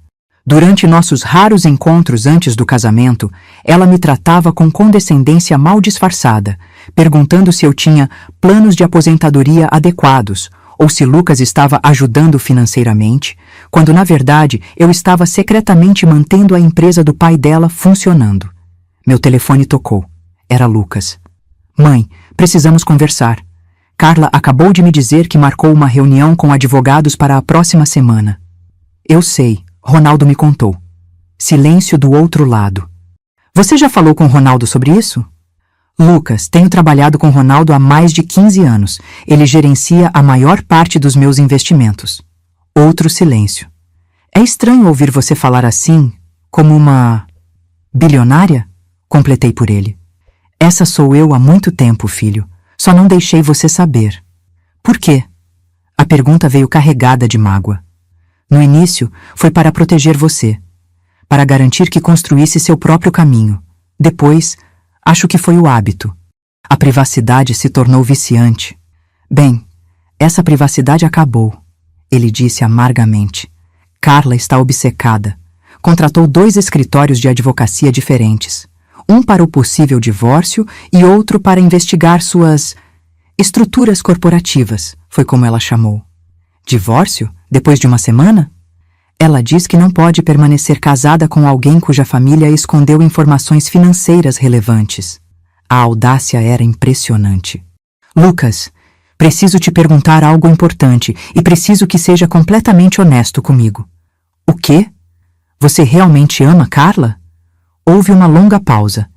[SPEAKER 1] Durante nossos raros encontros antes do casamento, ela me tratava com condescendência mal disfarçada, perguntando se eu tinha planos de aposentadoria adequados ou se Lucas estava ajudando financeiramente, quando na verdade eu estava secretamente mantendo a empresa do pai dela funcionando. Meu telefone tocou. Era Lucas. Mãe, precisamos conversar. Carla acabou de me dizer que marcou uma reunião com advogados para a próxima semana. Eu sei. Ronaldo me contou. Silêncio do outro lado. Você já falou com Ronaldo sobre isso? Lucas, tenho trabalhado com Ronaldo há mais de 15 anos. Ele gerencia a maior parte dos meus investimentos. Outro silêncio. É estranho ouvir você falar assim, como uma... bilionária? Completei por ele. Essa sou eu há muito tempo, filho. Só não deixei você saber. Por quê? A pergunta veio carregada de mágoa. No início, foi para proteger você, para garantir que construísse seu próprio caminho. Depois, acho que foi o hábito. A privacidade se tornou viciante. Bem, essa privacidade acabou, ele disse amargamente. Carla está obcecada. Contratou 2 escritórios de advocacia diferentes. Um para o possível divórcio e outro para investigar suas estruturas corporativas, foi como ela chamou. Divórcio? Depois de uma semana? Ela diz que não pode permanecer casada com alguém cuja família escondeu informações financeiras relevantes. A audácia era impressionante. Lucas, preciso te perguntar algo importante e preciso que seja completamente honesto comigo. O quê? Você realmente ama Carla? Houve uma longa pausa.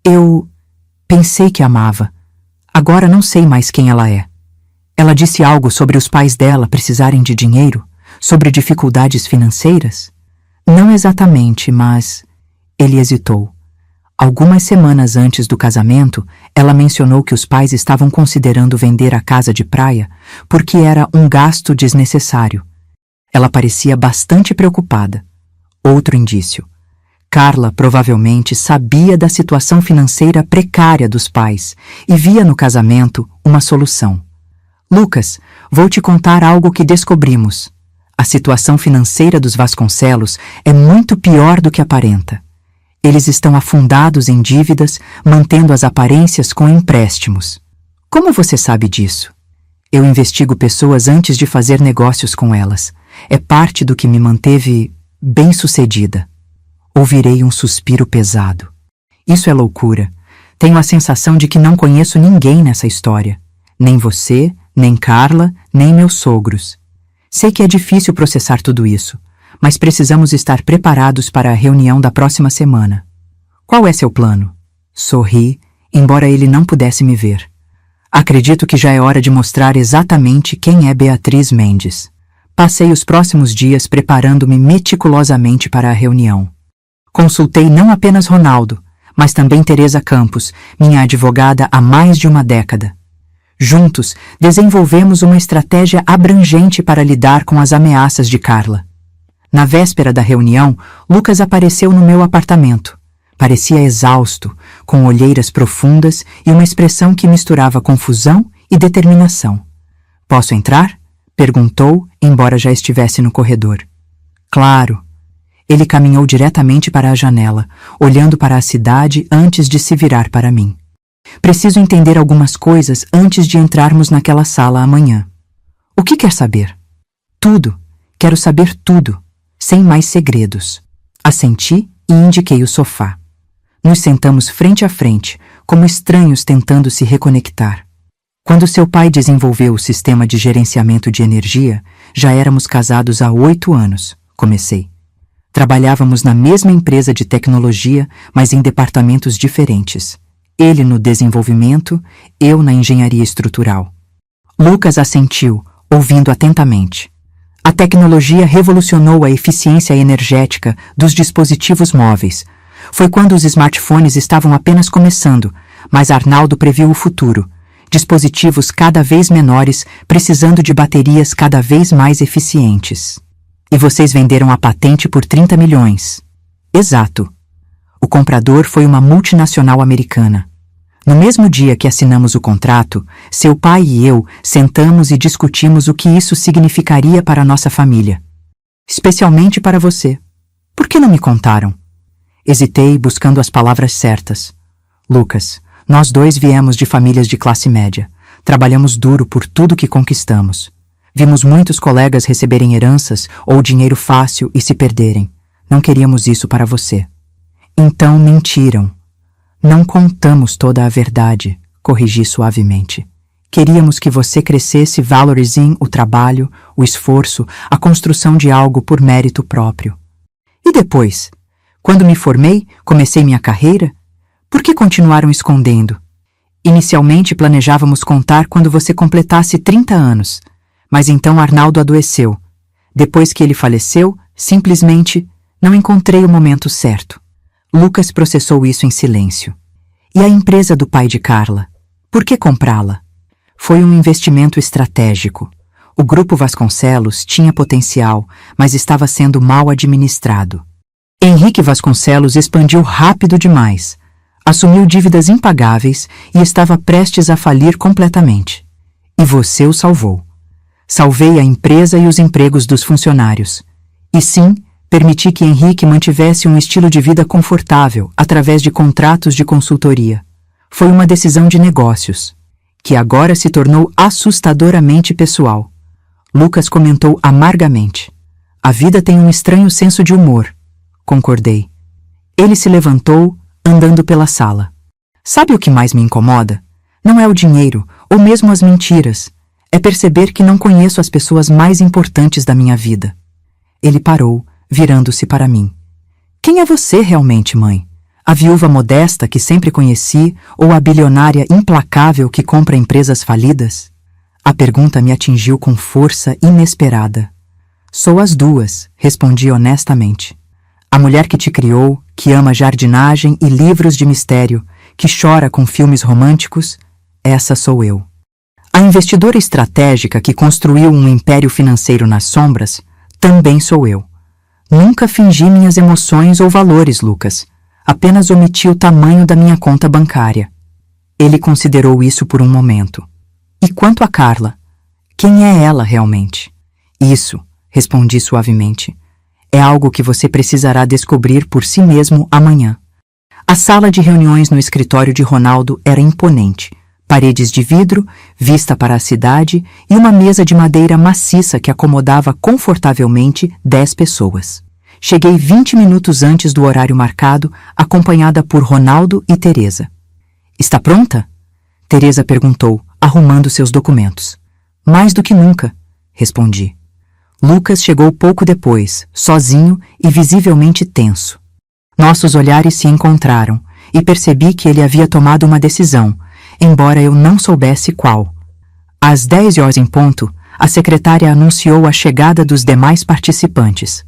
[SPEAKER 1] Eu pensei que amava. Agora não sei mais quem ela é. Ela disse algo sobre os pais dela precisarem de dinheiro? Sobre dificuldades financeiras? Não exatamente, mas... Ele hesitou. Algumas semanas antes do casamento, ela mencionou que os pais estavam considerando vender a casa de praia porque era um gasto desnecessário. Ela parecia bastante preocupada. Outro indício. Carla provavelmente sabia da situação financeira precária dos pais e via no casamento uma solução. Lucas, vou te contar algo que descobrimos. A situação financeira dos Vasconcelos é muito pior do que aparenta. Eles estão afundados em dívidas, mantendo as aparências com empréstimos. Como você sabe disso? Eu investigo pessoas antes de fazer negócios com elas. É parte do que me manteve bem-sucedida. Ouvirei um suspiro pesado. Isso é loucura. Tenho a sensação de que não conheço ninguém nessa história. Nem você, nem Carla, nem meus sogros. Sei que é difícil processar tudo isso, mas precisamos estar preparados para a reunião da próxima semana. Qual é seu plano? Sorri, embora ele não pudesse me ver. Acredito que já é hora de mostrar exatamente quem é Beatriz Mendes. Passei os próximos dias preparando-me meticulosamente para a reunião. Consultei não apenas Ronaldo, mas também Teresa Campos, minha advogada há mais de uma década. Juntos, desenvolvemos uma estratégia abrangente para lidar com as ameaças de Carla. Na véspera da reunião, Lucas apareceu no meu apartamento. Parecia exausto, com olheiras profundas e uma expressão que misturava confusão e determinação. "Posso entrar?" perguntou, embora já estivesse no corredor. "Claro." Ele caminhou diretamente para a janela, olhando para a cidade antes de se virar para mim. "Preciso entender algumas coisas antes de entrarmos naquela sala amanhã." "O que quer saber?" "Tudo. Quero saber tudo, sem mais segredos." Assenti e indiquei o sofá. Nos sentamos frente a frente, como estranhos tentando se reconectar. "Quando seu pai desenvolveu o sistema de gerenciamento de energia, já éramos casados há 8 anos, comecei. Trabalhávamos na mesma empresa de tecnologia, mas em departamentos diferentes. Ele no desenvolvimento, eu na engenharia estrutural." Lucas assentiu, ouvindo atentamente. "A tecnologia revolucionou a eficiência energética dos dispositivos móveis. Foi quando os smartphones estavam apenas começando, mas Arnaldo previu o futuro. Dispositivos cada vez menores, precisando de baterias cada vez mais eficientes. E vocês venderam a patente por 30 milhões. Exato. O comprador foi uma multinacional americana. No mesmo dia que assinamos o contrato, seu pai e eu sentamos e discutimos o que isso significaria para nossa família. Especialmente para você. Por que não me contaram?" Hesitei, buscando as palavras certas. "Lucas, nós dois viemos de famílias de classe média. Trabalhamos duro por tudo que conquistamos. Vimos muitos colegas receberem heranças ou dinheiro fácil e se perderem. Não queríamos isso para você." "Então mentiram." "Não contamos toda a verdade", corrigi suavemente. "Queríamos que você crescesse valorizando o trabalho, o esforço, a construção de algo por mérito próprio." "E depois? Quando me formei, comecei minha carreira? Por que continuaram escondendo?" "Inicialmente planejávamos contar quando você completasse 30 anos, mas então Arnaldo adoeceu. Depois que ele faleceu, simplesmente não encontrei o momento certo." Lucas processou isso em silêncio. "E a empresa do pai de Carla? Por que comprá-la?" "Foi um investimento estratégico. O Grupo Vasconcelos tinha potencial, mas estava sendo mal administrado. Henrique Vasconcelos expandiu rápido demais, assumiu dívidas impagáveis e estava prestes a falir completamente. E você o salvou. Salvei a empresa e os empregos dos funcionários. E sim, permiti que Henrique mantivesse um estilo de vida confortável através de contratos de consultoria. Foi uma decisão de negócios, que agora se tornou assustadoramente pessoal." Lucas comentou amargamente. "A vida tem um estranho senso de humor." Concordei. Ele se levantou, andando pela sala. "Sabe o que mais me incomoda? Não é o dinheiro, ou mesmo as mentiras. É perceber que não conheço as pessoas mais importantes da minha vida." Ele parou, virando-se para mim. "Quem é você realmente, mãe? A viúva modesta que sempre conheci ou a bilionária implacável que compra empresas falidas?" A pergunta me atingiu com força inesperada. "Sou as duas", respondi honestamente. "A mulher que te criou, que ama jardinagem e livros de mistério, que chora com filmes românticos, essa sou eu. A investidora estratégica que construiu um império financeiro nas sombras, também sou eu. Nunca fingi minhas emoções ou valores, Lucas. Apenas omiti o tamanho da minha conta bancária." Ele considerou isso por um momento. "E quanto a Carla? Quem é ela realmente?" "Isso", respondi suavemente, "é algo que você precisará descobrir por si mesmo amanhã." A sala de reuniões no escritório de Ronaldo era imponente. Paredes de vidro, vista para a cidade e uma mesa de madeira maciça que acomodava confortavelmente 10 pessoas. Cheguei 20 minutos antes do horário marcado, acompanhada por Ronaldo e Teresa. "Está pronta?" Teresa perguntou, arrumando seus documentos. Mais do que nunca, respondi. Lucas chegou pouco depois, sozinho e visivelmente tenso. Nossos olhares se encontraram e percebi que ele havia tomado uma decisão, embora eu não soubesse qual. Às 10h em ponto, a secretária anunciou a chegada dos demais participantes.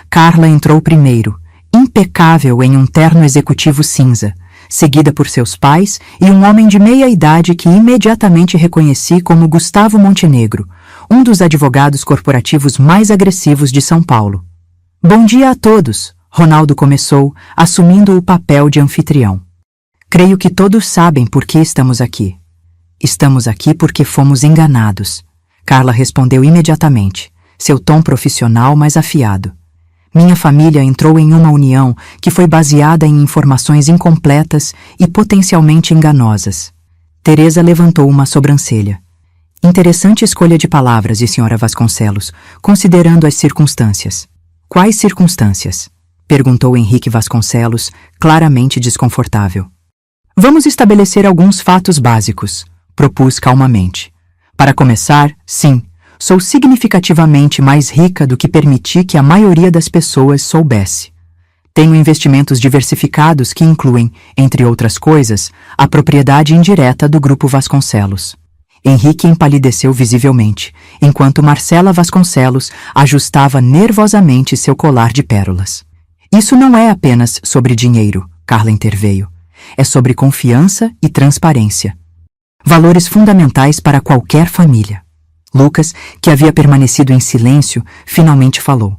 [SPEAKER 1] Carla entrou primeiro, impecável em um terno executivo cinza, seguida por seus pais e um homem de meia-idade que imediatamente reconheci como Gustavo Montenegro, um dos advogados corporativos mais agressivos de São Paulo. Bom dia a todos, Ronaldo começou, assumindo o papel de anfitrião. Creio que todos sabem por que estamos aqui. Estamos aqui porque fomos enganados. Carla respondeu imediatamente, seu tom profissional mais afiado. Minha família entrou em uma união que foi baseada em informações incompletas e potencialmente enganosas. Teresa levantou uma sobrancelha. Interessante escolha de palavras, Sra. Vasconcelos, considerando as circunstâncias. Quais circunstâncias? Perguntou Henrique Vasconcelos, claramente desconfortável. Vamos estabelecer alguns fatos básicos, propus calmamente. Para começar, sim, sou significativamente mais rica do que permiti que a maioria das pessoas soubesse. Tenho investimentos diversificados que incluem, entre outras coisas, a propriedade indireta do Grupo Vasconcelos. Henrique empalideceu visivelmente, enquanto Marcela Vasconcelos ajustava nervosamente seu colar de pérolas. Isso não é apenas sobre dinheiro, Carla interveio. É sobre confiança e transparência. Valores fundamentais para qualquer família. Lucas, que havia permanecido em silêncio, finalmente falou.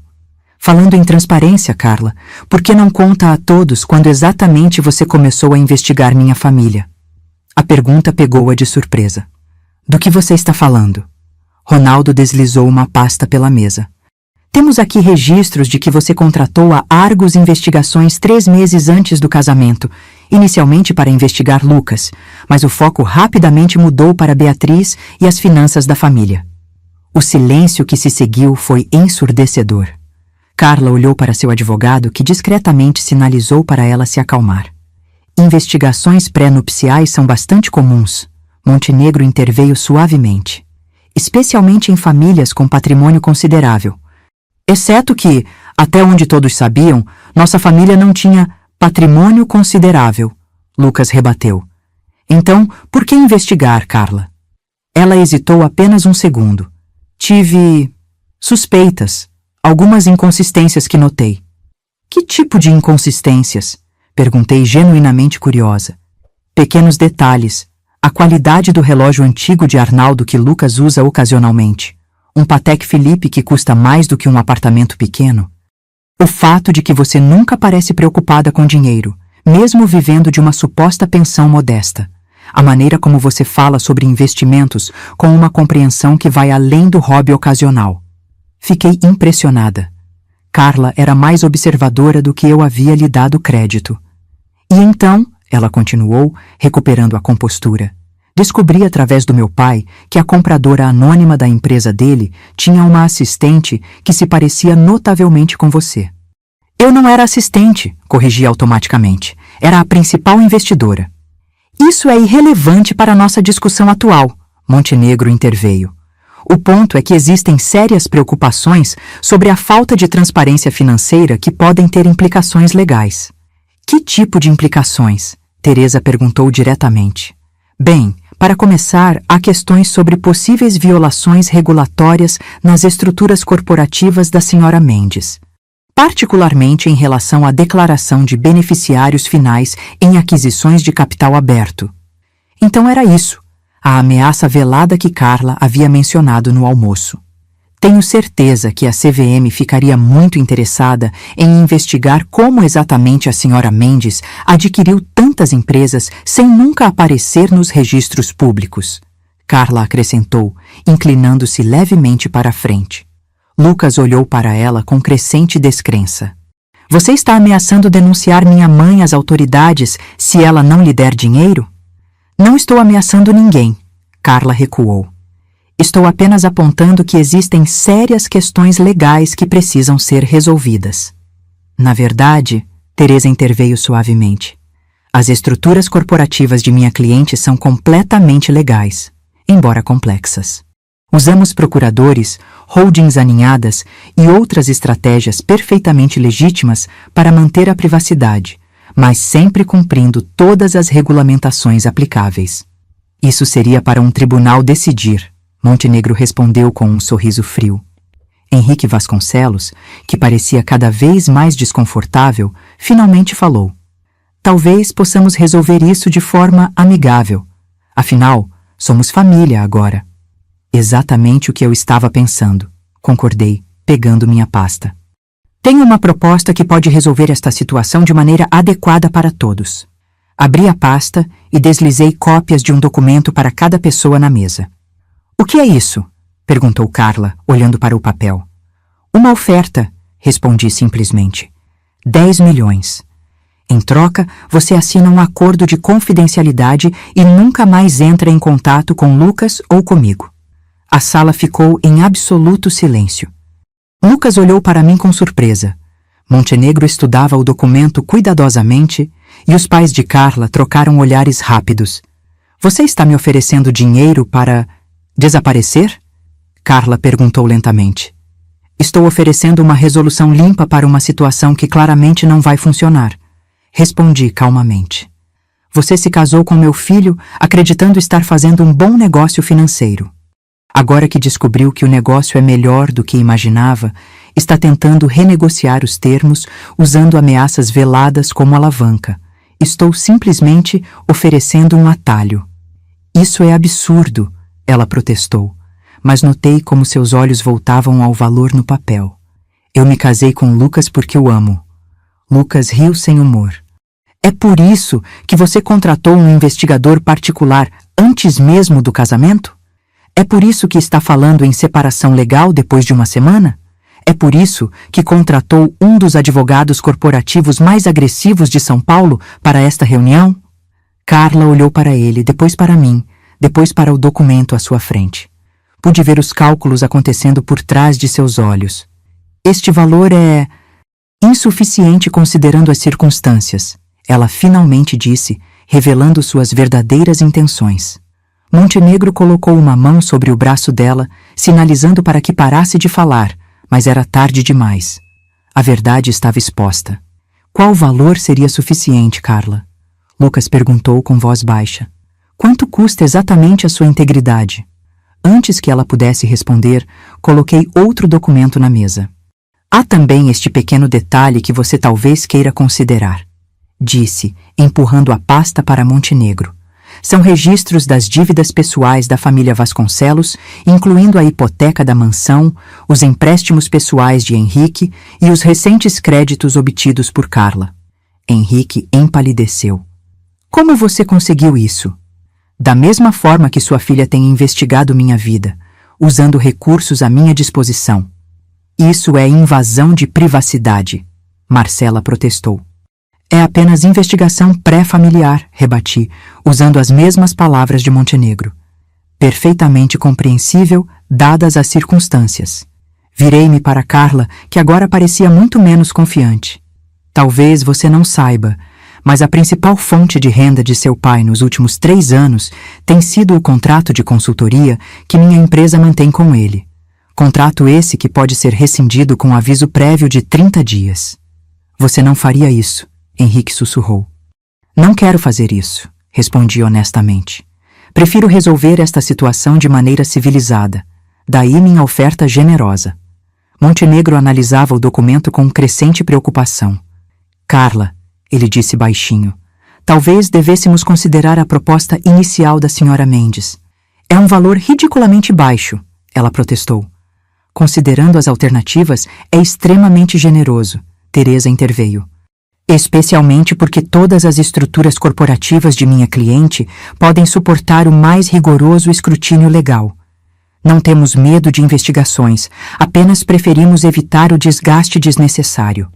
[SPEAKER 1] Falando em transparência, Carla, por que não conta a todos quando exatamente você começou a investigar minha família? A pergunta pegou-a de surpresa. Do que você está falando? Ronaldo deslizou uma pasta pela mesa. Temos aqui registros de que você contratou a Argos Investigações 3 meses antes do casamento, inicialmente para investigar Lucas, mas o foco rapidamente mudou para Beatriz e as finanças da família. O silêncio que se seguiu foi ensurdecedor. Carla olhou para seu advogado, que discretamente sinalizou para ela se acalmar. Investigações pré-nupciais são bastante comuns. Montenegro interveio suavemente. Especialmente em famílias com patrimônio considerável. Exceto que, até onde todos sabiam, nossa família não tinha patrimônio considerável, Lucas rebateu. Então, por que investigar, Carla? Ela hesitou apenas um segundo. Tive suspeitas, algumas inconsistências que notei. Que tipo de inconsistências? Perguntei genuinamente curiosa. Pequenos detalhes. A qualidade do relógio antigo de Arnaldo que Lucas usa ocasionalmente. Um Patek Philippe que custa mais do que um apartamento pequeno. O fato de que você nunca parece preocupada com dinheiro, mesmo vivendo de uma suposta pensão modesta. A maneira como você fala sobre investimentos com uma compreensão que vai além do hobby ocasional. Fiquei impressionada. Carla era mais observadora do que eu havia lhe dado crédito. E então, ela continuou, recuperando a compostura, descobri através do meu pai que a compradora anônima da empresa dele tinha uma assistente que se parecia notavelmente com você. Eu não era assistente, corrigi automaticamente. Era a principal investidora. Isso é irrelevante para a nossa discussão atual, Montenegro interveio. O ponto é que existem sérias preocupações sobre a falta de transparência financeira que podem ter implicações legais. Que tipo de implicações? Teresa perguntou diretamente. Bem, para começar, há questões sobre possíveis violações regulatórias nas estruturas corporativas da Sra. Mendes, particularmente em relação à declaração de beneficiários finais em aquisições de capital aberto. Então era isso, a ameaça velada que Carla havia mencionado no almoço. Tenho certeza que a CVM ficaria muito interessada em investigar como exatamente a Sra. Mendes adquiriu tantas empresas sem nunca aparecer nos registros públicos. Carla acrescentou, inclinando-se levemente para a frente. Lucas olhou para ela com crescente descrença. Você está ameaçando denunciar minha mãe às autoridades se ela não lhe der dinheiro? Não estou ameaçando ninguém. Carla recuou. Estou apenas apontando que existem sérias questões legais que precisam ser resolvidas. Na verdade, Teresa interveio suavemente. As estruturas corporativas de minha cliente são completamente legais, embora complexas. Usamos procuradores, holdings aninhadas e outras estratégias perfeitamente legítimas para manter a privacidade, mas sempre cumprindo todas as regulamentações aplicáveis. Isso seria para um tribunal decidir, Montenegro respondeu com um sorriso frio. Henrique Vasconcelos, que parecia cada vez mais desconfortável, finalmente falou. Talvez possamos resolver isso de forma amigável. Afinal, somos família agora. Exatamente o que eu estava pensando, concordei, pegando minha pasta. Tenho uma proposta que pode resolver esta situação de maneira adequada para todos. Abri a pasta e deslizei cópias de um documento para cada pessoa na mesa. O que é isso? Perguntou Carla, olhando para o papel. Uma oferta, respondi simplesmente. 10 milhões. Em troca, você assina um acordo de confidencialidade e nunca mais entra em contato com Lucas ou comigo. A sala ficou em absoluto silêncio. Lucas olhou para mim com surpresa. Montenegro estudava o documento cuidadosamente e os pais de Carla trocaram olhares rápidos. Você está me oferecendo dinheiro para desaparecer? Carla perguntou lentamente. Estou oferecendo uma resolução limpa para uma situação que claramente não vai funcionar. Respondi calmamente. Você se casou com meu filho acreditando estar fazendo um bom negócio financeiro. Agora que descobriu que o negócio é melhor do que imaginava, está tentando renegociar os termos usando ameaças veladas como alavanca. Estou simplesmente oferecendo um atalho. Isso é absurdo, ela protestou, mas notei como seus olhos voltavam ao valor no papel. Eu me casei com Lucas porque o amo. Lucas riu sem humor. É por isso que você contratou um investigador particular antes mesmo do casamento? É por isso que está falando em separação legal depois de uma semana? É por isso que contratou um dos advogados corporativos mais agressivos de São Paulo para esta reunião? Carla olhou para ele, depois para mim, depois para o documento à sua frente. Pude ver os cálculos acontecendo por trás de seus olhos. Este valor é insuficiente considerando as circunstâncias, ela finalmente disse, revelando suas verdadeiras intenções. Montenegro colocou uma mão sobre o braço dela, sinalizando para que parasse de falar, mas era tarde demais. A verdade estava exposta. Qual valor seria suficiente, Carla? Lucas perguntou com voz baixa. Quanto custa exatamente a sua integridade? Antes que ela pudesse responder, coloquei outro documento na mesa. Há também este pequeno detalhe que você talvez queira considerar, disse, empurrando a pasta para Montenegro. São registros das dívidas pessoais da família Vasconcelos, incluindo a hipoteca da mansão, os empréstimos pessoais de Henrique e os recentes créditos obtidos por Carla. Henrique empalideceu. Como você conseguiu isso? Da mesma forma que sua filha tem investigado minha vida, usando recursos à minha disposição. Isso é invasão de privacidade, Marcela protestou. É apenas investigação pré-familiar, rebati, usando as mesmas palavras de Montenegro. Perfeitamente compreensível, dadas as circunstâncias. Virei-me para Carla, que agora parecia muito menos confiante. Talvez você não saiba, mas a principal fonte de renda de seu pai nos últimos 3 anos tem sido o contrato de consultoria que minha empresa mantém com ele. Contrato esse que pode ser rescindido com aviso prévio de 30 dias. Você não faria isso, Henrique sussurrou. Não quero fazer isso, respondi honestamente. Prefiro resolver esta situação de maneira civilizada. Daí minha oferta generosa. Montenegro analisava o documento com crescente preocupação. Carla, ele disse baixinho, talvez devêssemos considerar a proposta inicial da senhora Mendes. É um valor ridiculamente baixo, ela protestou. Considerando as alternativas, é extremamente generoso, Teresa interveio. Especialmente porque todas as estruturas corporativas de minha cliente podem suportar o mais rigoroso escrutínio legal. Não temos medo de investigações, apenas preferimos evitar o desgaste desnecessário.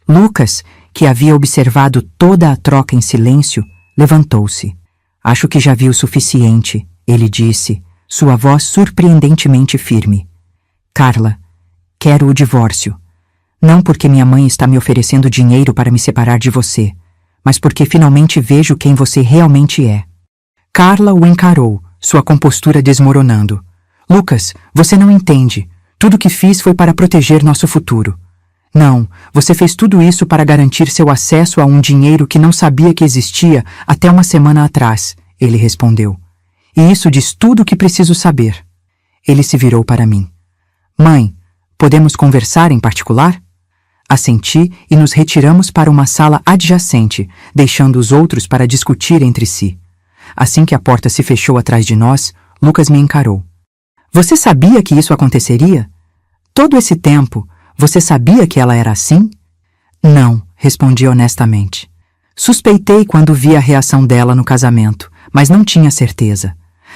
[SPEAKER 1] Lucas, que havia observado toda a troca em silêncio, levantou-se. Acho que já vi o suficiente, ele disse, sua voz surpreendentemente firme. Carla, quero o divórcio. Não porque minha mãe está me oferecendo dinheiro para me separar de você, mas porque finalmente vejo quem você realmente é. Carla o encarou, sua compostura desmoronando. Lucas, você não entende. Tudo o que fiz foi para proteger nosso futuro. Não, você fez tudo isso para garantir seu acesso a um dinheiro que não sabia que existia até uma semana atrás, ele respondeu. E isso diz tudo o que preciso saber. Ele se virou para mim. Mãe, podemos conversar em particular? Assenti e nos retiramos para uma sala adjacente, deixando os outros para discutir entre si. Assim que a porta se fechou atrás de nós, Lucas me encarou. Você sabia que isso aconteceria? Todo esse tempo, você sabia que ela era assim? Não, respondi honestamente. Suspeitei quando vi a reação dela no casamento, mas não tinha certeza.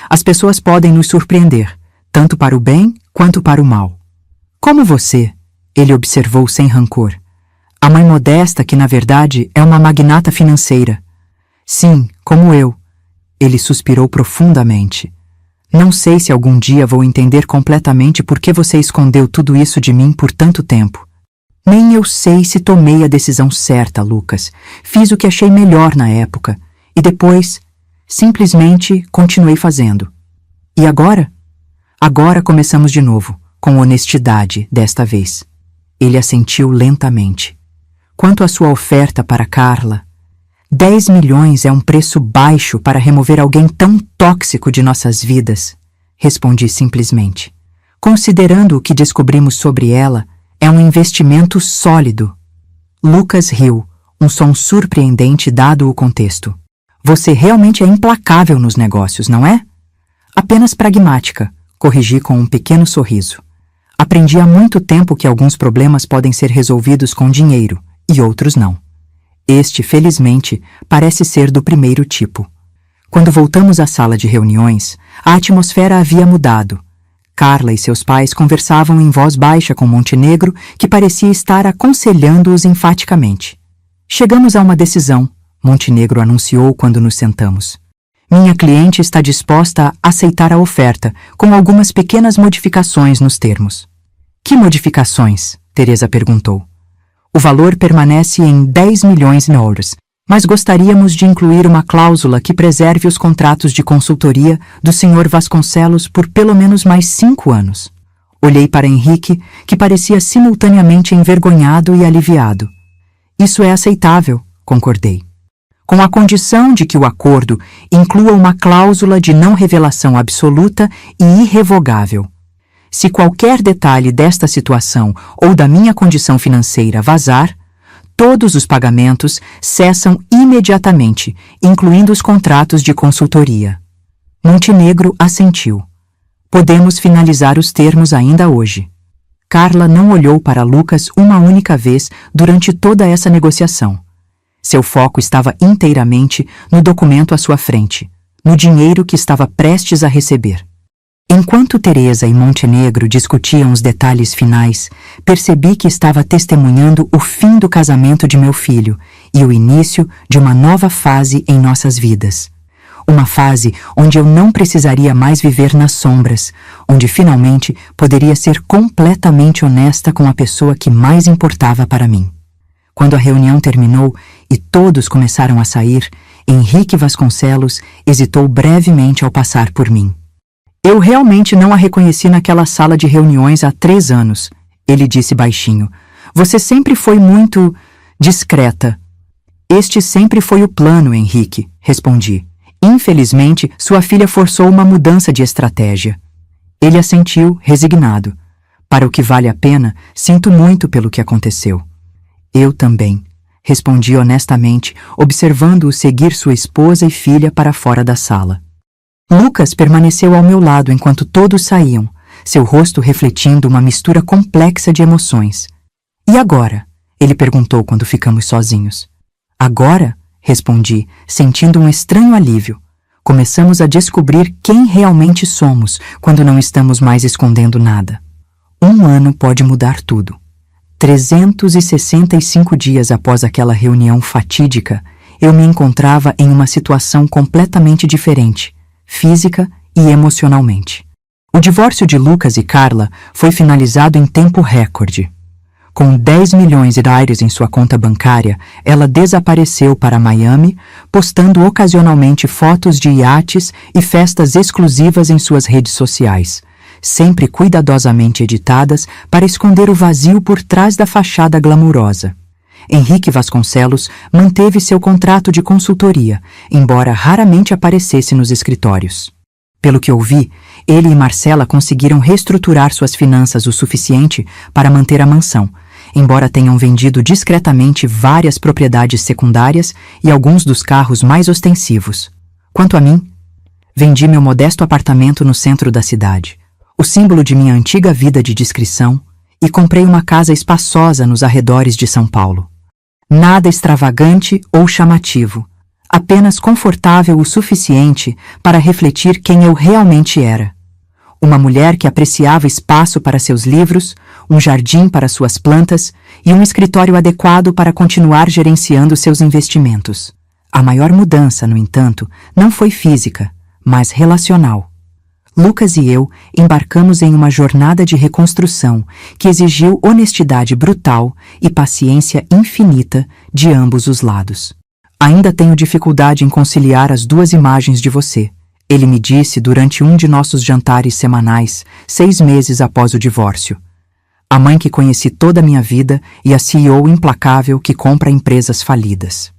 [SPEAKER 1] As pessoas podem nos surpreender, tanto para o bem quanto para o mal. Como você, ele observou sem rancor. A mãe modesta que, na verdade, é uma magnata financeira. Sim, como eu. Ele suspirou profundamente. Não sei se algum dia vou entender completamente por que você escondeu tudo isso de mim por tanto tempo. Nem eu sei se tomei a decisão certa, Lucas. Fiz o que achei melhor na época. E depois, simplesmente, continuei fazendo. E agora? Agora começamos de novo, com honestidade, desta vez. Ele assentiu lentamente. Quanto à sua oferta para Carla, 10 milhões é um preço baixo para remover alguém tão tóxico de nossas vidas, respondi simplesmente. Considerando o que descobrimos sobre ela, é um investimento sólido. Lucas riu, um som surpreendente dado o contexto. Você realmente é implacável nos negócios, não é? Apenas pragmática, corrigi com um pequeno sorriso. Aprendi há muito tempo que alguns problemas podem ser resolvidos com dinheiro e outros não. Este, felizmente, parece ser do primeiro tipo. Quando voltamos à sala de reuniões, a atmosfera havia mudado. Carla e seus pais conversavam em voz baixa com Montenegro, que parecia estar aconselhando-os enfaticamente. Chegamos a uma decisão, Montenegro anunciou quando nos sentamos. Minha cliente está disposta a aceitar a oferta, com algumas pequenas modificações nos termos. Que modificações? Teresa perguntou. O valor permanece em 10 milhões de euros, mas gostaríamos de incluir uma cláusula que preserve os contratos de consultoria do Sr. Vasconcelos por pelo menos mais 5 anos. Olhei para Henrique, que parecia simultaneamente envergonhado e aliviado. Isso é aceitável, concordei. Com a condição de que o acordo inclua uma cláusula de não revelação absoluta e irrevogável. Se qualquer detalhe desta situação ou da minha condição financeira vazar, todos os pagamentos cessam imediatamente, incluindo os contratos de consultoria. Montenegro assentiu. Podemos finalizar os termos ainda hoje. Carla não olhou para Lucas uma única vez durante toda essa negociação. Seu foco estava inteiramente no documento à sua frente, no dinheiro que estava prestes a receber. Enquanto Teresa e Montenegro discutiam os detalhes finais, percebi que estava testemunhando o fim do casamento de meu filho e o início de uma nova fase em nossas vidas. Uma fase onde eu não precisaria mais viver nas sombras, onde finalmente poderia ser completamente honesta com a pessoa que mais importava para mim. Quando a reunião terminou e todos começaram a sair, Henrique Vasconcelos hesitou brevemente ao passar por mim. Eu realmente não a reconheci naquela sala de reuniões há 3 anos, ele disse baixinho. Você sempre foi muito discreta. Este sempre foi o plano, Henrique, respondi. Infelizmente, sua filha forçou uma mudança de estratégia. Ele assentiu, resignado. Para o que vale a pena, sinto muito pelo que aconteceu. Eu também, respondi honestamente, observando-o seguir sua esposa e filha para fora da sala. Lucas permaneceu ao meu lado enquanto todos saíam, seu rosto refletindo uma mistura complexa de emoções. E agora? Ele perguntou quando ficamos sozinhos. Agora? Respondi, sentindo um estranho alívio. Começamos a descobrir quem realmente somos quando não estamos mais escondendo nada. 1 ano pode mudar tudo. 365 dias após aquela reunião fatídica, eu me encontrava em uma situação completamente diferente, física e emocionalmente. O divórcio de Lucas e Carla foi finalizado em tempo recorde. Com 10 milhões de dólares em sua conta bancária, ela desapareceu para Miami, postando ocasionalmente fotos de iates e festas exclusivas em suas redes sociais, sempre cuidadosamente editadas para esconder o vazio por trás da fachada glamurosa. Henrique Vasconcelos manteve seu contrato de consultoria, embora raramente aparecesse nos escritórios. Pelo que ouvi, ele e Marcela conseguiram reestruturar suas finanças o suficiente para manter a mansão, embora tenham vendido discretamente várias propriedades secundárias e alguns dos carros mais ostensivos. Quanto a mim, vendi meu modesto apartamento no centro da cidade, o símbolo de minha antiga vida de discrição, e comprei uma casa espaçosa nos arredores de São Paulo. Nada extravagante ou chamativo, apenas confortável o suficiente para refletir quem eu realmente era. Uma mulher que apreciava espaço para seus livros, um jardim para suas plantas e um escritório adequado para continuar gerenciando seus investimentos. A maior mudança, no entanto, não foi física, mas relacional. Lucas e eu embarcamos em uma jornada de reconstrução que exigiu honestidade brutal e paciência infinita de ambos os lados. Ainda tenho dificuldade em conciliar as duas imagens de você, ele me disse durante um de nossos jantares semanais, 6 meses após o divórcio. A mãe que conheci toda a minha vida e a CEO implacável que compra empresas falidas.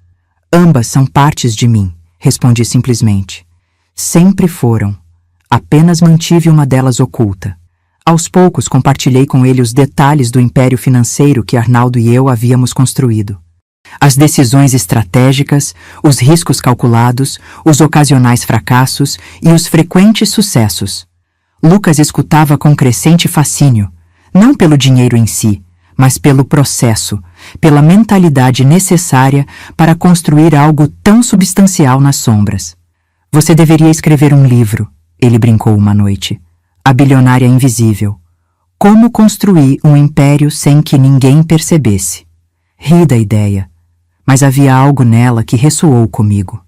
[SPEAKER 1] Ambas são partes de mim, respondi simplesmente. Sempre foram. Apenas mantive uma delas oculta. Aos poucos compartilhei com ele os detalhes do império financeiro que Arnaldo e eu havíamos construído. As decisões estratégicas, os riscos calculados, os ocasionais fracassos e os frequentes sucessos. Lucas escutava com crescente fascínio, não pelo dinheiro em si, mas pelo processo, pela mentalidade necessária para construir algo tão substancial nas sombras. Você deveria escrever um livro, ele brincou uma noite. A bilionária invisível. Como construir um império sem que ninguém percebesse. Ri da ideia, mas havia algo nela que ressoou comigo.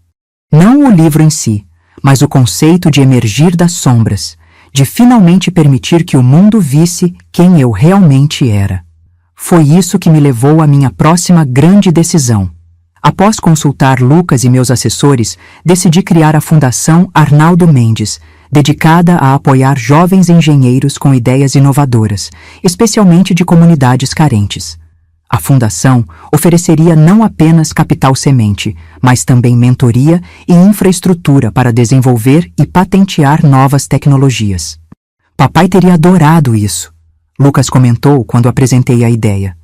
[SPEAKER 1] Não o livro em si, mas o conceito de emergir das sombras, de finalmente permitir que o mundo visse quem eu realmente era. Foi isso que me levou à minha próxima grande decisão. Após consultar Lucas e meus assessores, decidi criar a Fundação Arnaldo Mendes, dedicada a apoiar jovens engenheiros com ideias inovadoras, especialmente de comunidades carentes. A Fundação ofereceria não apenas capital semente, mas também mentoria e infraestrutura para desenvolver e patentear novas tecnologias. Papai teria adorado isso, Lucas comentou quando apresentei a ideia.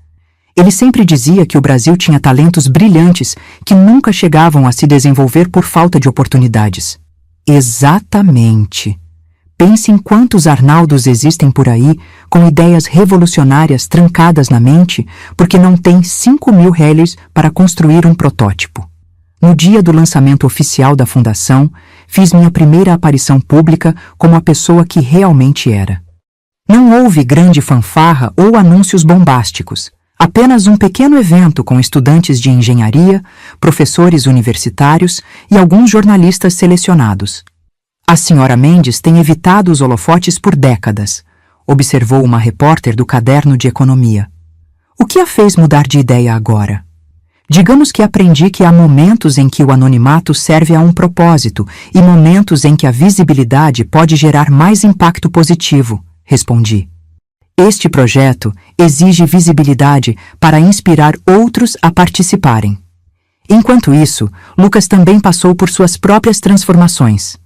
[SPEAKER 1] Ele sempre dizia que o Brasil tinha talentos brilhantes que nunca chegavam a se desenvolver por falta de oportunidades. Exatamente. Pense em quantos Arnaldos existem por aí com ideias revolucionárias trancadas na mente porque não têm 5.000 réis para construir um protótipo. No dia do lançamento oficial da Fundação, fiz minha primeira aparição pública como a pessoa que realmente era. Não houve grande fanfarra ou anúncios bombásticos. Apenas um pequeno evento com estudantes de engenharia, professores universitários e alguns jornalistas selecionados. A senhora Mendes tem evitado os holofotes por décadas, observou uma repórter do Caderno de Economia. O que a fez mudar de ideia agora? Digamos que aprendi que há momentos em que o anonimato serve a um propósito e momentos em que a visibilidade pode gerar mais impacto positivo, respondi. Este projeto exige visibilidade para inspirar outros a participarem. Enquanto isso, Lucas também passou por suas próprias transformações.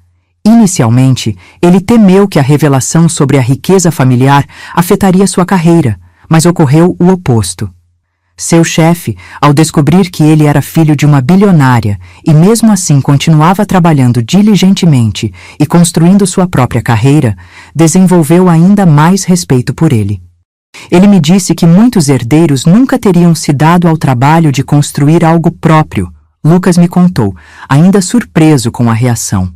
[SPEAKER 1] Inicialmente, ele temeu que a revelação sobre a riqueza familiar afetaria sua carreira, mas ocorreu o oposto. Seu chefe, ao descobrir que ele era filho de uma bilionária e mesmo assim continuava trabalhando diligentemente e construindo sua própria carreira, desenvolveu ainda mais respeito por ele. Ele me disse que muitos herdeiros nunca teriam se dado ao trabalho de construir algo próprio, Lucas me contou, ainda surpreso com a reação.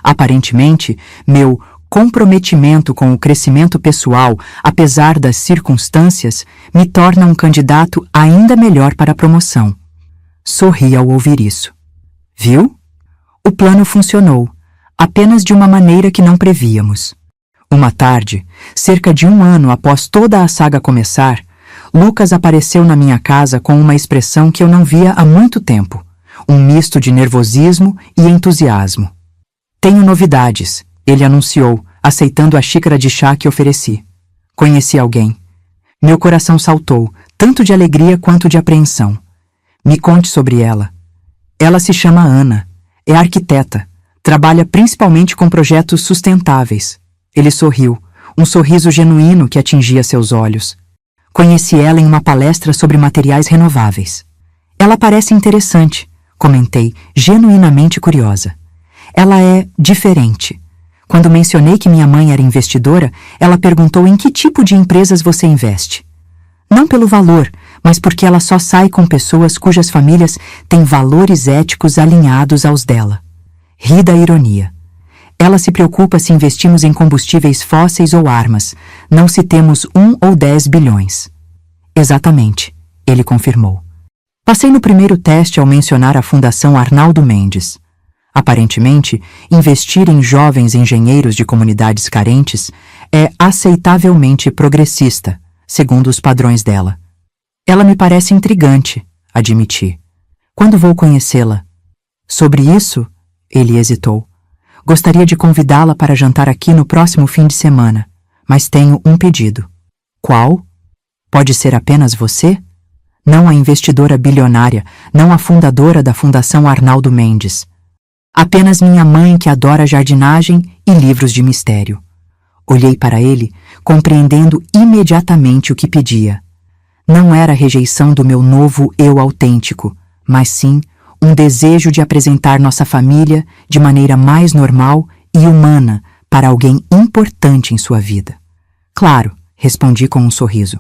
[SPEAKER 1] Aparentemente, meu comprometimento com o crescimento pessoal, apesar das circunstâncias, me torna um candidato ainda melhor para a promoção. Sorri ao ouvir isso. Viu? O plano funcionou, apenas de uma maneira que não prevíamos. Uma tarde, cerca de 1 ano após toda a saga começar, Lucas apareceu na minha casa com uma expressão que eu não via há muito tempo, um misto de nervosismo e entusiasmo. Tenho novidades, ele anunciou, aceitando a xícara de chá que ofereci. Conheci alguém. Meu coração saltou, tanto de alegria quanto de apreensão. Me conte sobre ela. Ela se chama Ana. É arquiteta. Trabalha principalmente com projetos sustentáveis. Ele sorriu, um sorriso genuíno que atingia seus olhos. Conheci ela em uma palestra sobre materiais renováveis. Ela parece interessante, comentei, genuinamente curiosa. Ela é diferente. Quando mencionei que minha mãe era investidora, ela perguntou em que tipo de empresas você investe. Não pelo valor, mas porque ela só sai com pessoas cujas famílias têm valores éticos alinhados aos dela. Ri da ironia. Ela se preocupa se investimos em combustíveis fósseis ou armas, não se temos 1 ou 10 bilhões. Exatamente, ele confirmou. Passei no primeiro teste ao mencionar a Fundação Arnaldo Mendes. Aparentemente, investir em jovens engenheiros de comunidades carentes é aceitavelmente progressista, segundo os padrões dela. Ela me parece intrigante, admiti. Quando vou conhecê-la? Sobre isso, ele hesitou. Gostaria de convidá-la para jantar aqui no próximo fim de semana, mas tenho um pedido. Qual? Pode ser apenas você? Não a investidora bilionária, não a fundadora da Fundação Arnaldo Mendes. Apenas minha mãe que adora jardinagem e livros de mistério. Olhei para ele, compreendendo imediatamente o que pedia. Não era rejeição do meu novo eu autêntico, mas sim um desejo de apresentar nossa família de maneira mais normal e humana para alguém importante em sua vida. Claro, respondi com um sorriso.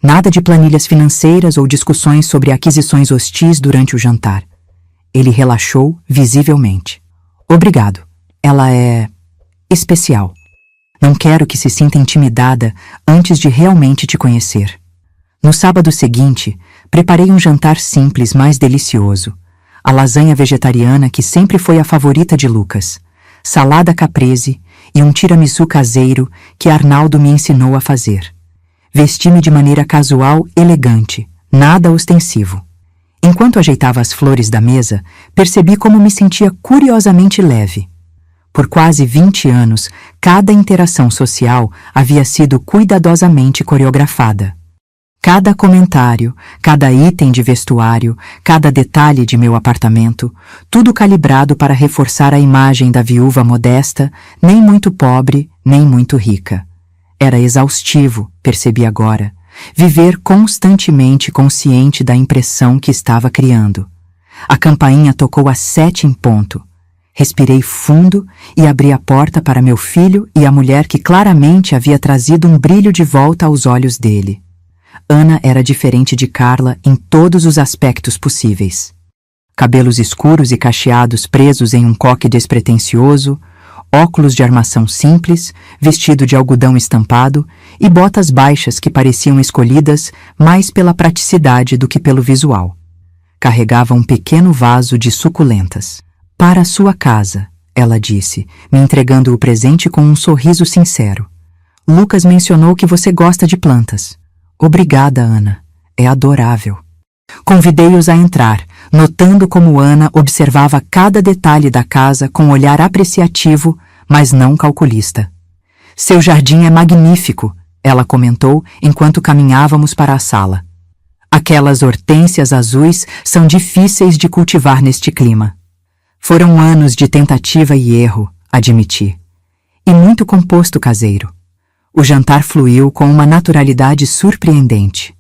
[SPEAKER 1] Nada de planilhas financeiras ou discussões sobre aquisições hostis durante o jantar. Ele relaxou visivelmente. Obrigado. Ela é especial. Não quero que se sinta intimidada antes de realmente te conhecer. No sábado seguinte, preparei um jantar simples, mas delicioso. A lasanha vegetariana que sempre foi a favorita de Lucas, salada caprese e um tiramisu caseiro que Arnaldo me ensinou a fazer. Vesti-me de maneira casual, elegante, nada ostensivo. Enquanto ajeitava as flores da mesa, percebi como me sentia curiosamente leve. Por quase 20 anos, cada interação social havia sido cuidadosamente coreografada. Cada comentário, cada item de vestuário, cada detalhe de meu apartamento, tudo calibrado para reforçar a imagem da viúva modesta, nem muito pobre, nem muito rica. Era exaustivo, percebi agora, viver constantemente consciente da impressão que estava criando. A campainha tocou às 7 em ponto. Respirei fundo e abri a porta para meu filho e a mulher que claramente havia trazido um brilho de volta aos olhos dele. Ana era diferente de Carla em todos os aspectos possíveis. Cabelos escuros e cacheados presos em um coque despretensioso, óculos de armação simples, vestido de algodão estampado e botas baixas que pareciam escolhidas mais pela praticidade do que pelo visual. Carregava um pequeno vaso de suculentas. Para a sua casa, ela disse, me entregando o presente com um sorriso sincero. Lucas mencionou que você gosta de plantas. Obrigada, Ana. É adorável. Convidei-os a entrar, notando como Ana observava cada detalhe da casa com um olhar apreciativo, mas não calculista. Seu jardim é magnífico, ela comentou enquanto caminhávamos para a sala. Aquelas hortênsias azuis são difíceis de cultivar neste clima. Foram anos de tentativa e erro, admiti. E muito composto caseiro. O jantar fluiu com uma naturalidade surpreendente.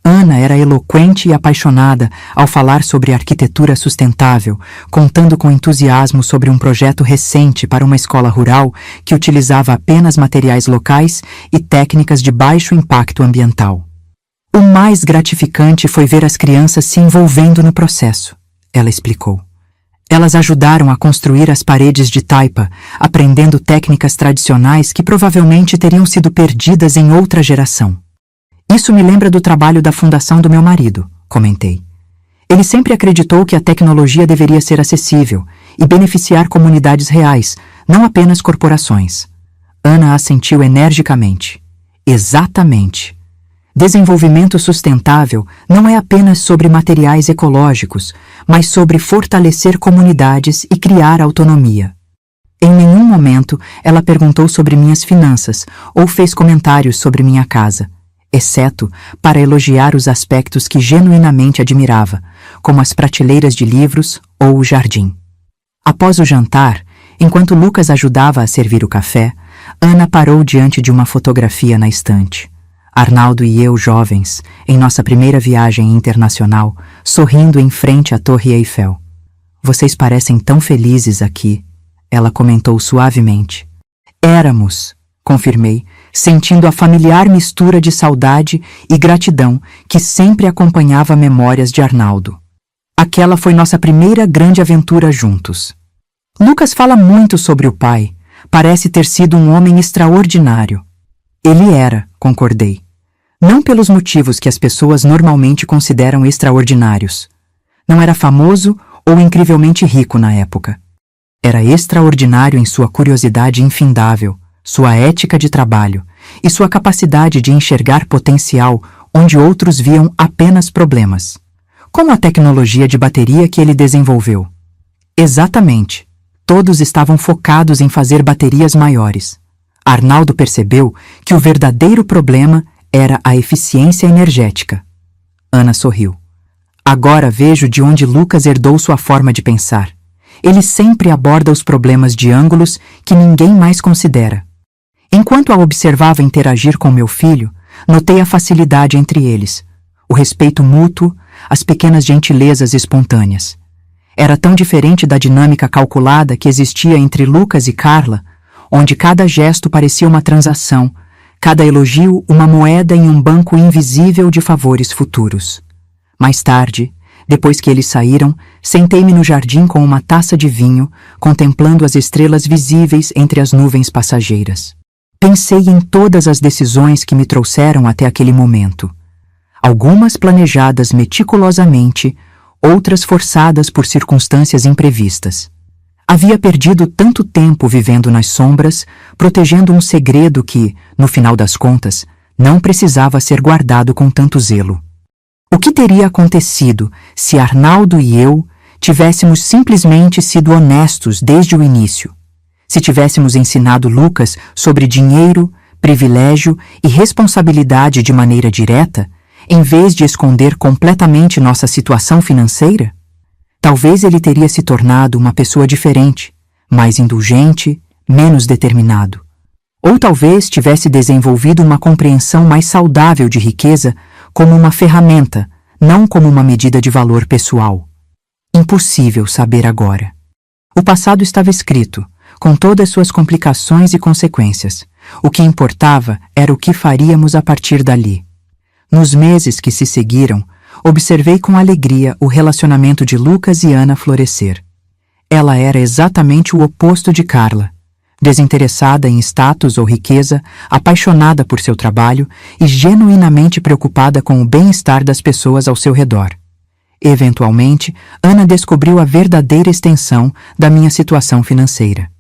[SPEAKER 1] Ana era eloquente e apaixonada ao falar sobre arquitetura sustentável, contando com entusiasmo sobre um projeto recente para uma escola rural que utilizava apenas materiais locais e técnicas de baixo impacto ambiental. O mais gratificante foi ver as crianças se envolvendo no processo, ela explicou. Elas ajudaram a construir as paredes de taipa, aprendendo técnicas tradicionais que provavelmente teriam sido perdidas em outra geração. Isso me lembra do trabalho da fundação do meu marido, comentei. Ele sempre acreditou que a tecnologia deveria ser acessível e beneficiar comunidades reais, não apenas corporações. Ana assentiu energicamente. Exatamente. Desenvolvimento sustentável não é apenas sobre materiais ecológicos, mas sobre fortalecer comunidades e criar autonomia. Em nenhum nenhum momento ela perguntou sobre minhas finanças ou fez comentários sobre minha casa, exceto para elogiar os aspectos que genuinamente admirava, como as prateleiras de livros ou o jardim. Após o jantar, enquanto Lucas ajudava a servir o café, Ana parou diante de uma fotografia na estante. Arnaldo e eu, jovens, em nossa primeira viagem internacional, sorrindo em frente à Torre Eiffel. Vocês parecem tão felizes aqui, ela comentou suavemente. Éramos, confirmei, sentindo a familiar mistura de saudade e gratidão que sempre acompanhava memórias de Arnaldo. Aquela foi nossa primeira grande aventura juntos. Lucas fala muito sobre o pai. Parece ter sido um homem extraordinário. Ele era, concordei. Não pelos motivos que as pessoas normalmente consideram extraordinários. Não era famoso ou incrivelmente rico na época. Era extraordinário em sua curiosidade infindável, sua ética de trabalho e sua capacidade de enxergar potencial onde outros viam apenas problemas. Como a tecnologia de bateria que ele desenvolveu. Exatamente. Todos estavam focados em fazer baterias maiores. Arnaldo percebeu que o verdadeiro problema era a eficiência energética. Ana sorriu. Agora vejo de onde Lucas herdou sua forma de pensar. Ele sempre aborda os problemas de ângulos que ninguém mais considera. Enquanto a observava interagir com meu filho, notei a facilidade entre eles, o respeito mútuo, as pequenas gentilezas espontâneas. Era tão diferente da dinâmica calculada que existia entre Lucas e Carla, onde cada gesto parecia uma transação, cada elogio uma moeda em um banco invisível de favores futuros. Mais tarde, depois que eles saíram, sentei-me no jardim com uma taça de vinho, contemplando as estrelas visíveis entre as nuvens passageiras. Pensei em todas as decisões que me trouxeram até aquele momento. Algumas planejadas meticulosamente, outras forçadas por circunstâncias imprevistas. Havia perdido tanto tempo vivendo nas sombras, protegendo um segredo que, no final das contas, não precisava ser guardado com tanto zelo. O que teria acontecido se Arnaldo e eu tivéssemos simplesmente sido honestos desde o início? Se tivéssemos ensinado Lucas sobre dinheiro, privilégio e responsabilidade de maneira direta, em vez de esconder completamente nossa situação financeira? Talvez ele teria se tornado uma pessoa diferente, mais indulgente, menos determinado. Ou talvez tivesse desenvolvido uma compreensão mais saudável de riqueza como uma ferramenta, não como uma medida de valor pessoal. Impossível saber agora. O passado estava escrito, com todas suas complicações e consequências. O que importava era o que faríamos a partir dali. Nos meses que se seguiram, observei com alegria o relacionamento de Lucas e Ana florescer. Ela era exatamente o oposto de Carla, desinteressada em status ou riqueza, apaixonada por seu trabalho e genuinamente preocupada com o bem-estar das pessoas ao seu redor. Eventualmente, Ana descobriu a verdadeira extensão da minha situação financeira.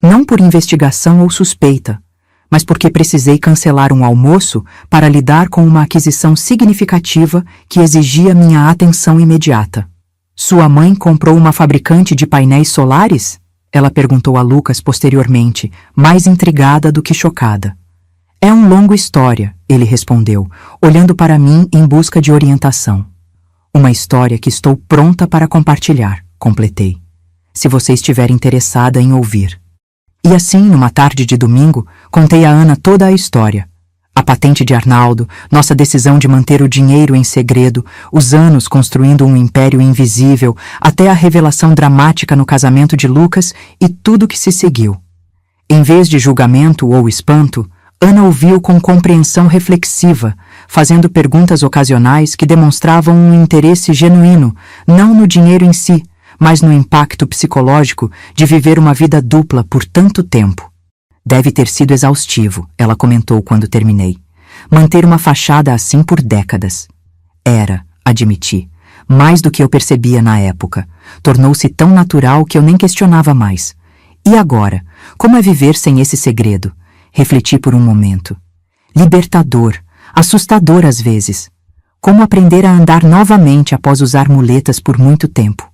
[SPEAKER 1] Não por investigação ou suspeita, mas porque precisei cancelar um almoço para lidar com uma aquisição significativa que exigia minha atenção imediata. Sua mãe comprou uma fabricante de painéis solares? Ela perguntou a Lucas posteriormente, mais intrigada do que chocada. É uma longa história, ele respondeu, olhando para mim em busca de orientação. Uma história que estou pronta para compartilhar, completei, se você estiver interessada em ouvir. E assim, numa tarde de domingo, contei a Ana toda a história. A patente de Arnaldo, nossa decisão de manter o dinheiro em segredo, os anos construindo um império invisível, até a revelação dramática no casamento de Lucas e tudo que se seguiu. Em vez de julgamento ou espanto, Ana ouviu com compreensão reflexiva, fazendo perguntas ocasionais que demonstravam um interesse genuíno, não no dinheiro em si, mas no impacto psicológico de viver uma vida dupla por tanto tempo. Deve ter sido exaustivo, ela comentou quando terminei. Manter uma fachada assim por décadas. Era, admiti, mais do que eu percebia na época. Tornou-se tão natural que eu nem questionava mais. E agora, como é viver sem esse segredo? Refleti por um momento. Libertador, assustador às vezes. Como aprender a andar novamente após usar muletas por muito tempo.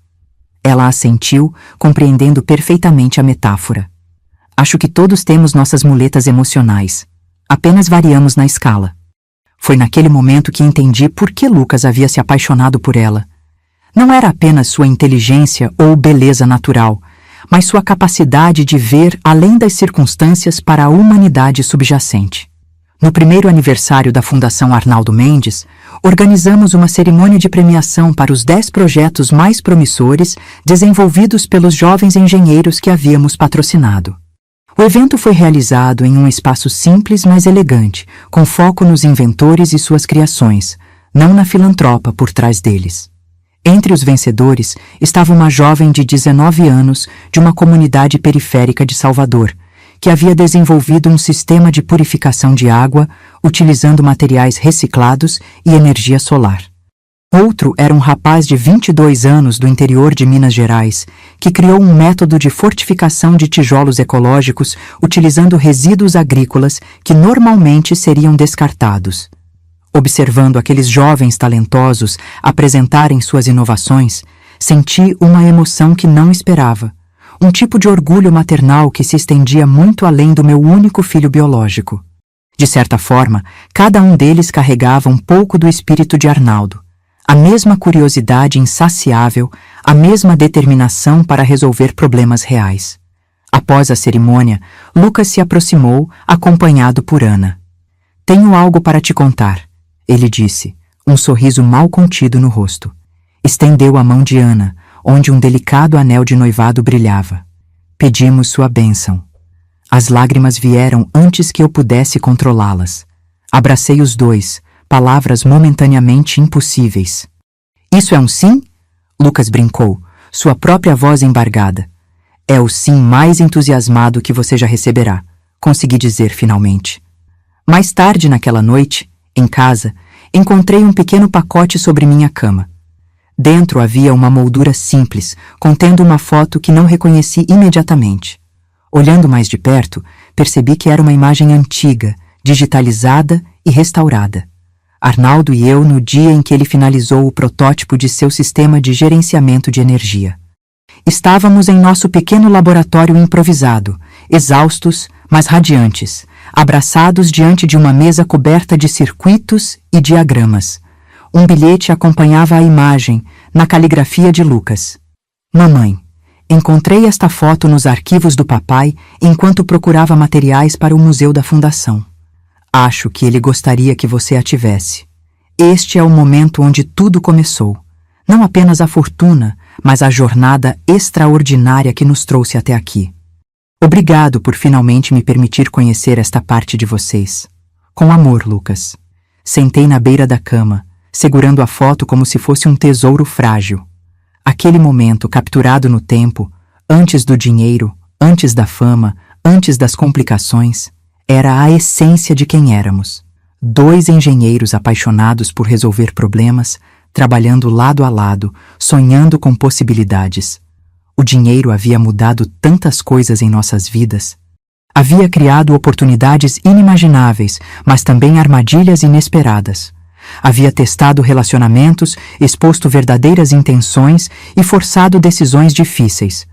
[SPEAKER 1] Ela assentiu, compreendendo perfeitamente a metáfora. Acho que todos temos nossas muletas emocionais. Apenas variamos na escala. Foi naquele momento que entendi por que Lucas havia se apaixonado por ela. Não era apenas sua inteligência ou beleza natural, mas sua capacidade de ver além das circunstâncias para a humanidade subjacente. No primeiro aniversário da Fundação Arnaldo Mendes, organizamos uma cerimônia de premiação para os 10 projetos mais promissores desenvolvidos pelos jovens engenheiros que havíamos patrocinado. O evento foi realizado em um espaço simples, mas elegante, com foco nos inventores e suas criações, não na filantropa por trás deles. Entre os vencedores estava uma jovem de 19 anos de uma comunidade periférica de Salvador, que havia desenvolvido um sistema de purificação de água utilizando materiais reciclados e energia solar. Outro era um rapaz de 22 anos do interior de Minas Gerais, que criou um método de fortificação de tijolos ecológicos utilizando resíduos agrícolas que normalmente seriam descartados. Observando aqueles jovens talentosos apresentarem suas inovações, senti uma emoção que não esperava. Um tipo de orgulho maternal que se estendia muito além do meu único filho biológico. De certa forma, cada um deles carregava um pouco do espírito de Arnaldo. A mesma curiosidade insaciável, a mesma determinação para resolver problemas reais. Após a cerimônia, Lucas se aproximou, acompanhado por Ana. "Tenho algo para te contar", ele disse, um sorriso mal contido no rosto. Estendeu a mão de Ana, onde um delicado anel de noivado brilhava. Pedimos sua bênção. As lágrimas vieram antes que eu pudesse controlá-las. Abracei os dois, palavras momentaneamente impossíveis. "Isso é um sim?" Lucas brincou, sua própria voz embargada. "É o sim mais entusiasmado que você já receberá", consegui dizer finalmente. Mais tarde naquela noite, em casa, encontrei um pequeno pacote sobre minha cama. Dentro havia uma moldura simples, contendo uma foto que não reconheci imediatamente. Olhando mais de perto, percebi que era uma imagem antiga, digitalizada e restaurada. Arnaldo e eu no dia em que ele finalizou o protótipo de seu sistema de gerenciamento de energia. Estávamos em nosso pequeno laboratório improvisado, exaustos, mas radiantes, abraçados diante de uma mesa coberta de circuitos e diagramas. Um bilhete acompanhava a imagem, na caligrafia de Lucas. "Mamãe, encontrei esta foto nos arquivos do papai enquanto procurava materiais para o museu da fundação. Acho que ele gostaria que você a tivesse. Este é o momento onde tudo começou. Não apenas a fortuna, mas a jornada extraordinária que nos trouxe até aqui. Obrigado por finalmente me permitir conhecer esta parte de vocês. Com amor, Lucas." Sentei na beira da cama, segurando a foto como se fosse um tesouro frágil. Aquele momento capturado no tempo, antes do dinheiro, antes da fama, antes das complicações, era a essência de quem éramos. 2 engenheiros apaixonados por resolver problemas, trabalhando lado a lado, sonhando com possibilidades. O dinheiro havia mudado tantas coisas em nossas vidas. Havia criado oportunidades inimagináveis, mas também armadilhas inesperadas. Havia testado relacionamentos, exposto verdadeiras intenções e forçado decisões difíceis.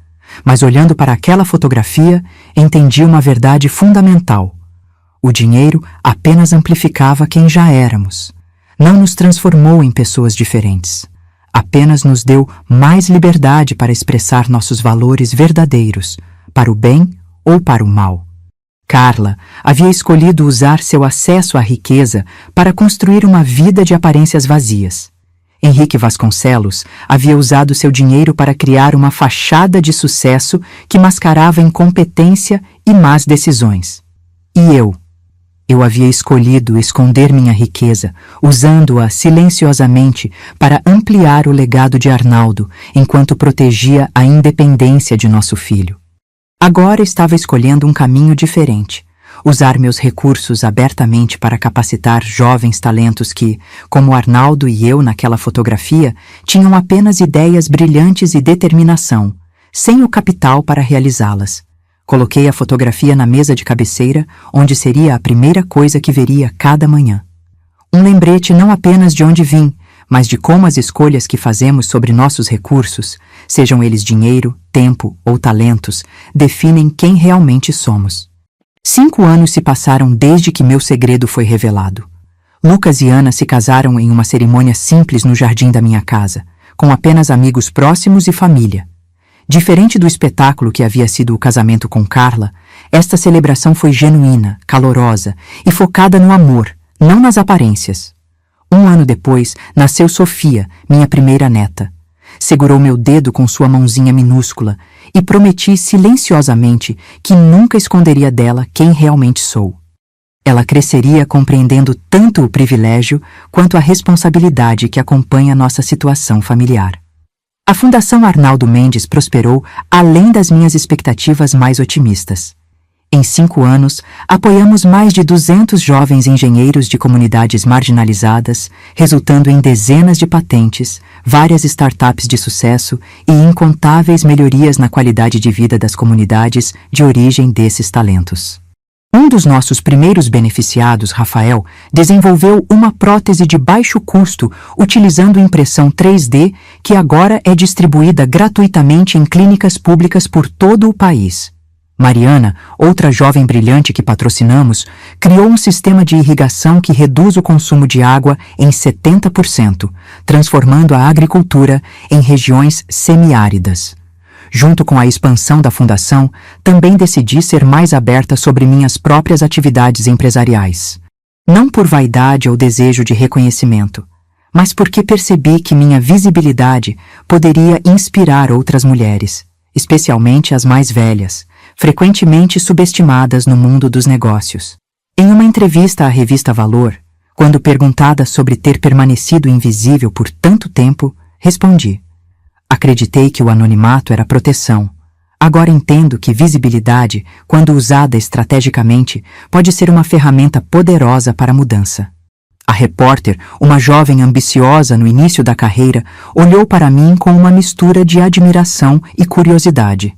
[SPEAKER 1] Mas olhando para aquela fotografia, entendi uma verdade fundamental. O dinheiro apenas amplificava quem já éramos. Não nos transformou em pessoas diferentes. Apenas nos deu mais liberdade para expressar nossos valores verdadeiros, para o bem ou para o mal. Carla havia escolhido usar seu acesso à riqueza para construir uma vida de aparências vazias. Henrique Vasconcelos havia usado seu dinheiro para criar uma fachada de sucesso que mascarava incompetência e más decisões. E eu havia escolhido esconder minha riqueza, usando-a silenciosamente para ampliar o legado de Arnaldo, enquanto protegia a independência de nosso filho. Agora estava escolhendo um caminho diferente, usar meus recursos abertamente para capacitar jovens talentos que, como Arnaldo e eu naquela fotografia, tinham apenas ideias brilhantes e determinação, sem o capital para realizá-las. Coloquei a fotografia na mesa de cabeceira, onde seria a primeira coisa que veria cada manhã. Um lembrete não apenas de onde vim, mas de como as escolhas que fazemos sobre nossos recursos sejam eles dinheiro, tempo ou talentos, definem quem realmente somos. 5 anos se passaram desde que meu segredo foi revelado. Lucas e Ana se casaram em uma cerimônia simples no jardim da minha casa, com apenas amigos próximos e família. Diferente do espetáculo que havia sido o casamento com Carla, esta celebração foi genuína, calorosa e focada no amor, não nas aparências. 1 ano depois, nasceu Sofia, minha primeira neta. Segurou meu dedo com sua mãozinha minúscula e prometi silenciosamente que nunca esconderia dela quem realmente sou. Ela cresceria compreendendo tanto o privilégio quanto a responsabilidade que acompanha nossa situação familiar. A Fundação Arnaldo Mendes prosperou além das minhas expectativas mais otimistas. Em 5 anos, apoiamos mais de 200 jovens engenheiros de comunidades marginalizadas, resultando em dezenas de patentes, várias startups de sucesso e incontáveis melhorias na qualidade de vida das comunidades de origem desses talentos. Um dos nossos primeiros beneficiados, Rafael, desenvolveu uma prótese de baixo custo utilizando impressão 3D que agora é distribuída gratuitamente em clínicas públicas por todo o país. Mariana, outra jovem brilhante que patrocinamos, criou um sistema de irrigação que reduz o consumo de água em 70%, transformando a agricultura em regiões semiáridas. Junto com a expansão da Fundação, também decidi ser mais aberta sobre minhas próprias atividades empresariais. Não por vaidade ou desejo de reconhecimento, mas porque percebi que minha visibilidade poderia inspirar outras mulheres, especialmente as mais velhas, frequentemente subestimadas no mundo dos negócios. Em uma entrevista à revista Valor, quando perguntada sobre ter permanecido invisível por tanto tempo, respondi: acreditei que o anonimato era proteção. Agora entendo que visibilidade, quando usada estrategicamente, pode ser uma ferramenta poderosa para a mudança. A repórter, uma jovem ambiciosa no início da carreira, olhou para mim com uma mistura de admiração e curiosidade.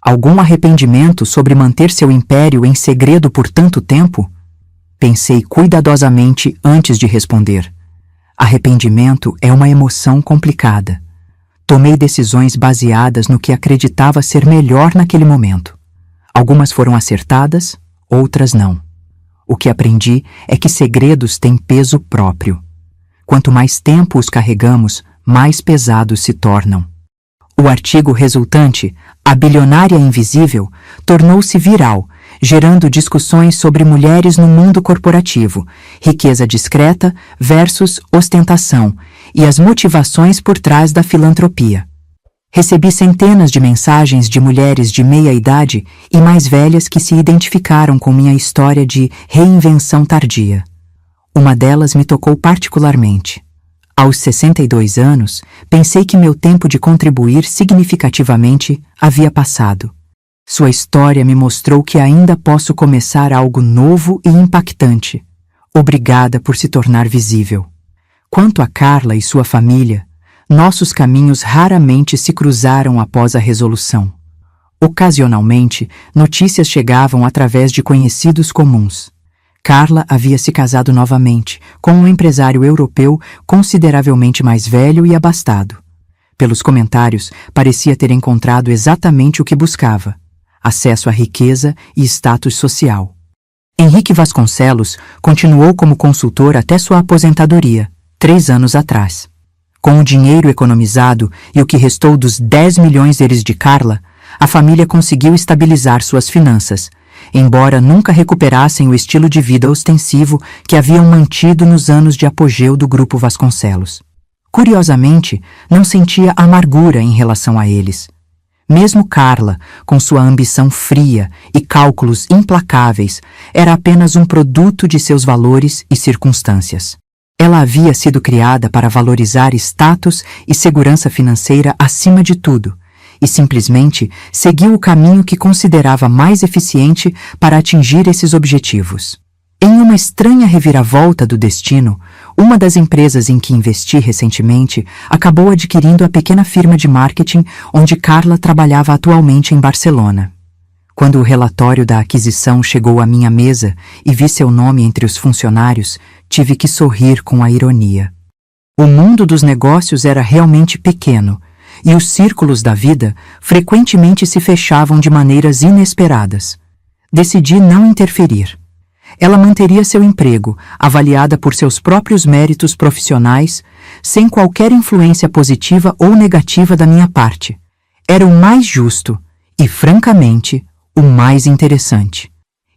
[SPEAKER 1] Algum arrependimento sobre manter seu império em segredo por tanto tempo? Pensei cuidadosamente antes de responder. Arrependimento é uma emoção complicada. Tomei decisões baseadas no que acreditava ser melhor naquele momento. Algumas foram acertadas, outras não. O que aprendi é que segredos têm peso próprio. Quanto mais tempo os carregamos, mais pesados se tornam. O artigo resultante, A Bilionária Invisível, tornou-se viral, gerando discussões sobre mulheres no mundo corporativo, riqueza discreta versus ostentação e as motivações por trás da filantropia. Recebi centenas de mensagens de mulheres de meia idade e mais velhas que se identificaram com minha história de reinvenção tardia. Uma delas me tocou particularmente. Aos 62 anos, pensei que meu tempo de contribuir significativamente havia passado. Sua história me mostrou que ainda posso começar algo novo e impactante. Obrigada por se tornar visível. Quanto a Carla e sua família, nossos caminhos raramente se cruzaram após a resolução. Ocasionalmente, notícias chegavam através de conhecidos comuns. Carla havia se casado novamente, com um empresário europeu consideravelmente mais velho e abastado. Pelos comentários, parecia ter encontrado exatamente o que buscava: acesso à riqueza e status social. Henrique Vasconcelos continuou como consultor até sua aposentadoria, 3 anos atrás. Com o dinheiro economizado e o que restou dos 10 milhões deles de Carla, a família conseguiu estabilizar suas finanças, embora nunca recuperassem o estilo de vida ostensivo que haviam mantido nos anos de apogeu do Grupo Vasconcelos. Curiosamente, não sentia amargura em relação a eles. Mesmo Carla, com sua ambição fria e cálculos implacáveis, era apenas um produto de seus valores e circunstâncias. Ela havia sido criada para valorizar status e segurança financeira acima de tudo, e simplesmente seguiu o caminho que considerava mais eficiente para atingir esses objetivos. Em uma estranha reviravolta do destino, uma das empresas em que investi recentemente acabou adquirindo a pequena firma de marketing onde Carla trabalhava atualmente em Barcelona. Quando o relatório da aquisição chegou à minha mesa e vi seu nome entre os funcionários, tive que sorrir com a ironia. O mundo dos negócios era realmente pequeno, e os círculos da vida frequentemente se fechavam de maneiras inesperadas. Decidi não interferir. Ela manteria seu emprego, avaliada por seus próprios méritos profissionais, sem qualquer influência positiva ou negativa da minha parte. Era o mais justo e, francamente, o mais interessante.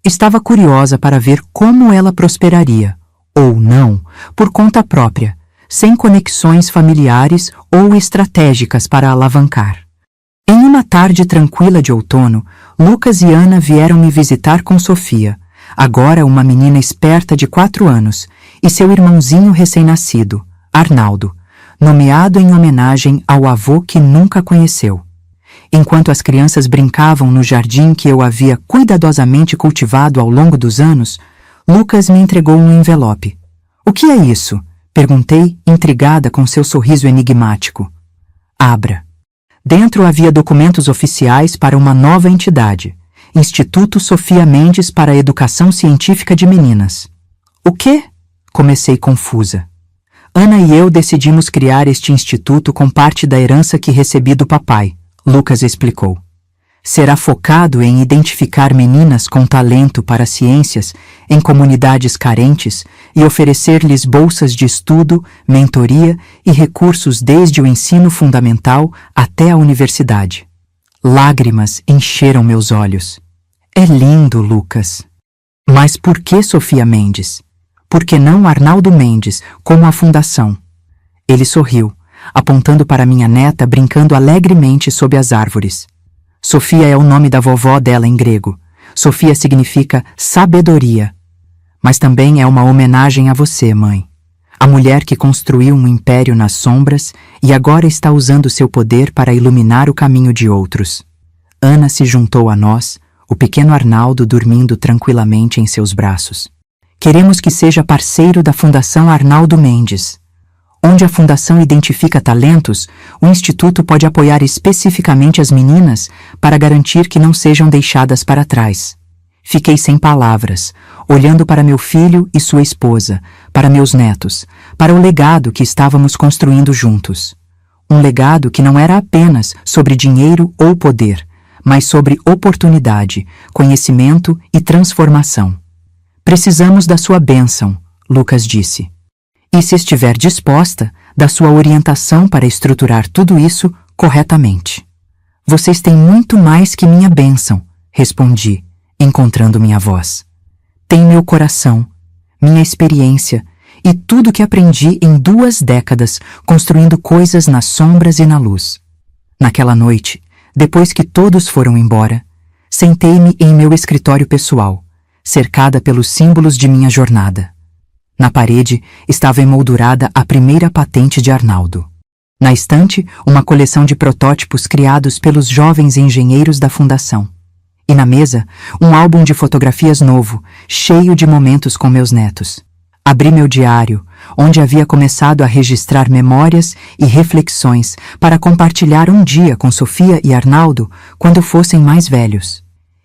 [SPEAKER 1] Estava curiosa para ver como ela prosperaria, ou não, por conta própria, sem conexões familiares ou estratégicas para alavancar. Em uma tarde tranquila de outono, Lucas e Ana vieram me visitar com Sofia, agora uma menina esperta de 4 anos, e seu irmãozinho recém-nascido, Arnaldo, nomeado em homenagem ao avô que nunca conheceu. Enquanto as crianças brincavam no jardim que eu havia cuidadosamente cultivado ao longo dos anos, Lucas me entregou um envelope. "O que é isso?" perguntei, intrigada com seu sorriso enigmático. "Abra." Dentro havia documentos oficiais para uma nova entidade, Instituto Sofia Mendes para a Educação Científica de Meninas. "O quê?" comecei confusa. "Ana e eu decidimos criar este instituto com parte da herança que recebi do papai", Lucas explicou. "Será focado em identificar meninas com talento para ciências em comunidades carentes e oferecer-lhes bolsas de estudo, mentoria e recursos desde o ensino fundamental até a universidade." Lágrimas encheram meus olhos. "É lindo, Lucas." "Mas por que Sofia Mendes? Por que não Arnaldo Mendes, como a fundação?" Ele sorriu, apontando para minha neta brincando alegremente sob as árvores. Sofia é o nome da vovó dela em grego. Sofia significa sabedoria. Mas também é uma homenagem a você, mãe. A mulher que construiu um império nas sombras e agora está usando seu poder para iluminar o caminho de outros. Ana se juntou a nós, o pequeno Arnaldo dormindo tranquilamente em seus braços. Queremos que seja parceiro da Fundação Arnaldo Mendes. Onde a Fundação identifica talentos, o Instituto pode apoiar especificamente as meninas para garantir que não sejam deixadas para trás. Fiquei sem palavras, olhando para meu filho e sua esposa, para meus netos, para o legado que estávamos construindo juntos. Um legado que não era apenas sobre dinheiro ou poder, mas sobre oportunidade, conhecimento e transformação. "Precisamos da sua bênção", Lucas disse. "E se estiver disposta, da sua orientação para estruturar tudo isso corretamente." "Vocês têm muito mais que minha bênção", respondi, encontrando minha voz. "Tem meu coração, minha experiência e tudo que aprendi em 2 décadas construindo coisas nas sombras e na luz." Naquela noite, depois que todos foram embora, sentei-me em meu escritório pessoal, cercada pelos símbolos de minha jornada. Na parede estava emoldurada a primeira patente de Arnaldo. Na estante, uma coleção de protótipos criados pelos jovens engenheiros da Fundação. E na mesa, um álbum de fotografias novo, cheio de momentos com meus netos. Abri meu diário, onde havia começado a registrar memórias e reflexões para compartilhar um dia com Sofia e Arnaldo quando fossem mais velhos.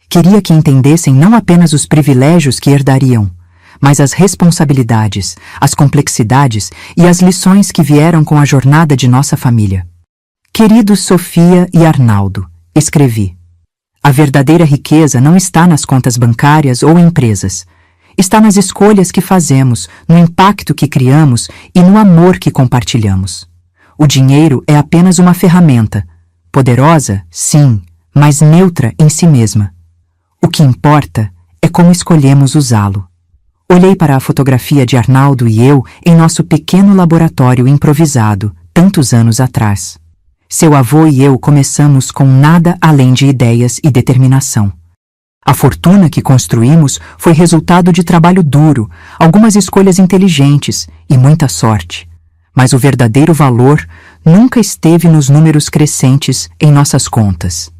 [SPEAKER 1] Queria que entendessem não apenas os privilégios que herdariam, mas as responsabilidades, as complexidades e as lições que vieram com a jornada de nossa família. "Queridos Sofia e Arnaldo", escrevi. "A verdadeira riqueza não está nas contas bancárias ou empresas. Está nas escolhas que fazemos, no impacto que criamos e no amor que compartilhamos. O dinheiro é apenas uma ferramenta, poderosa, sim, mas neutra em si mesma. O que importa é como escolhemos usá-lo." Olhei para a fotografia de Arnaldo e eu em nosso pequeno laboratório improvisado, tantos anos atrás. Seu avô e eu começamos com nada além de ideias e determinação. A fortuna que construímos foi resultado de trabalho duro, algumas escolhas inteligentes e muita sorte. Mas o verdadeiro valor nunca esteve nos números crescentes em nossas contas.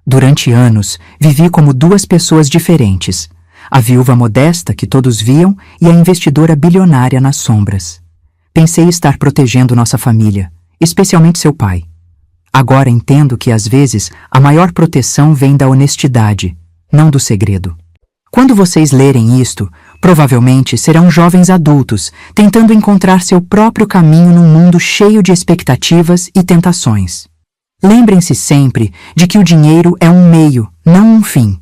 [SPEAKER 1] Durante anos, vivi como 2 pessoas diferentes. A viúva modesta que todos viam e a investidora bilionária nas sombras. Pensei estar protegendo nossa família, especialmente seu pai. Agora entendo que às vezes a maior proteção vem da honestidade, não do segredo. Quando vocês lerem isto, provavelmente serão jovens adultos tentando encontrar seu próprio caminho num mundo cheio de expectativas e tentações. Lembrem-se sempre de que o dinheiro é um meio, não um fim.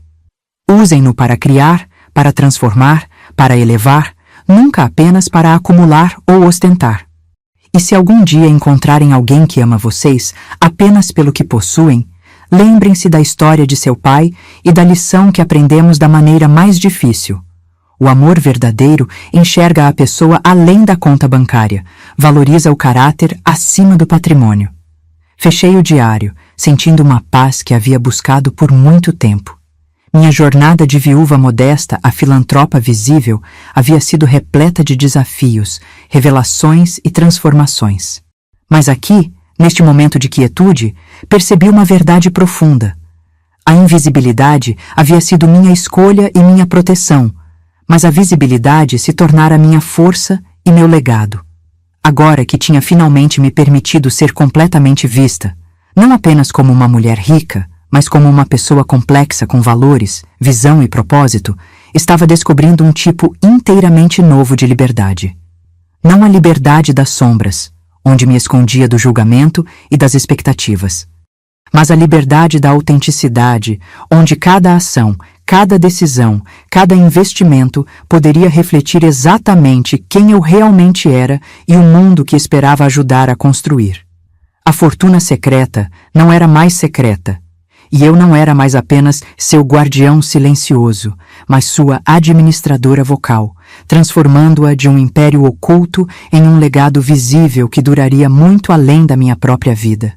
[SPEAKER 1] Usem-no para criar, para transformar, para elevar, nunca apenas para acumular ou ostentar. E se algum dia encontrarem alguém que ama vocês apenas pelo que possuem, lembrem-se da história de seu pai e da lição que aprendemos da maneira mais difícil. O amor verdadeiro enxerga a pessoa além da conta bancária, valoriza o caráter acima do patrimônio. Fechei o diário, sentindo uma paz que havia buscado por muito tempo. Minha jornada de viúva modesta a filantropa visível havia sido repleta de desafios, revelações e transformações. Mas aqui, neste momento de quietude, percebi uma verdade profunda. A invisibilidade havia sido minha escolha e minha proteção, mas a visibilidade se tornara minha força e meu legado. Agora que tinha finalmente me permitido ser completamente vista, não apenas como uma mulher rica, mas como uma pessoa complexa com valores, visão e propósito, estava descobrindo um tipo inteiramente novo de liberdade. Não a liberdade das sombras, onde me escondia do julgamento e das expectativas, mas a liberdade da autenticidade, onde cada ação, cada decisão, cada investimento poderia refletir exatamente quem eu realmente era e o mundo que esperava ajudar a construir. A fortuna secreta não era mais secreta, e eu não era mais apenas seu guardião silencioso, mas sua administradora vocal, transformando-a de um império oculto em um legado visível que duraria muito além da minha própria vida.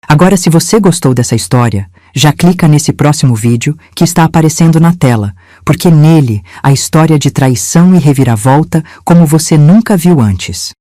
[SPEAKER 1] Agora, se você gostou dessa história, já clica nesse próximo vídeo que está aparecendo na tela, porque nele a história de traição e reviravolta como você nunca viu antes.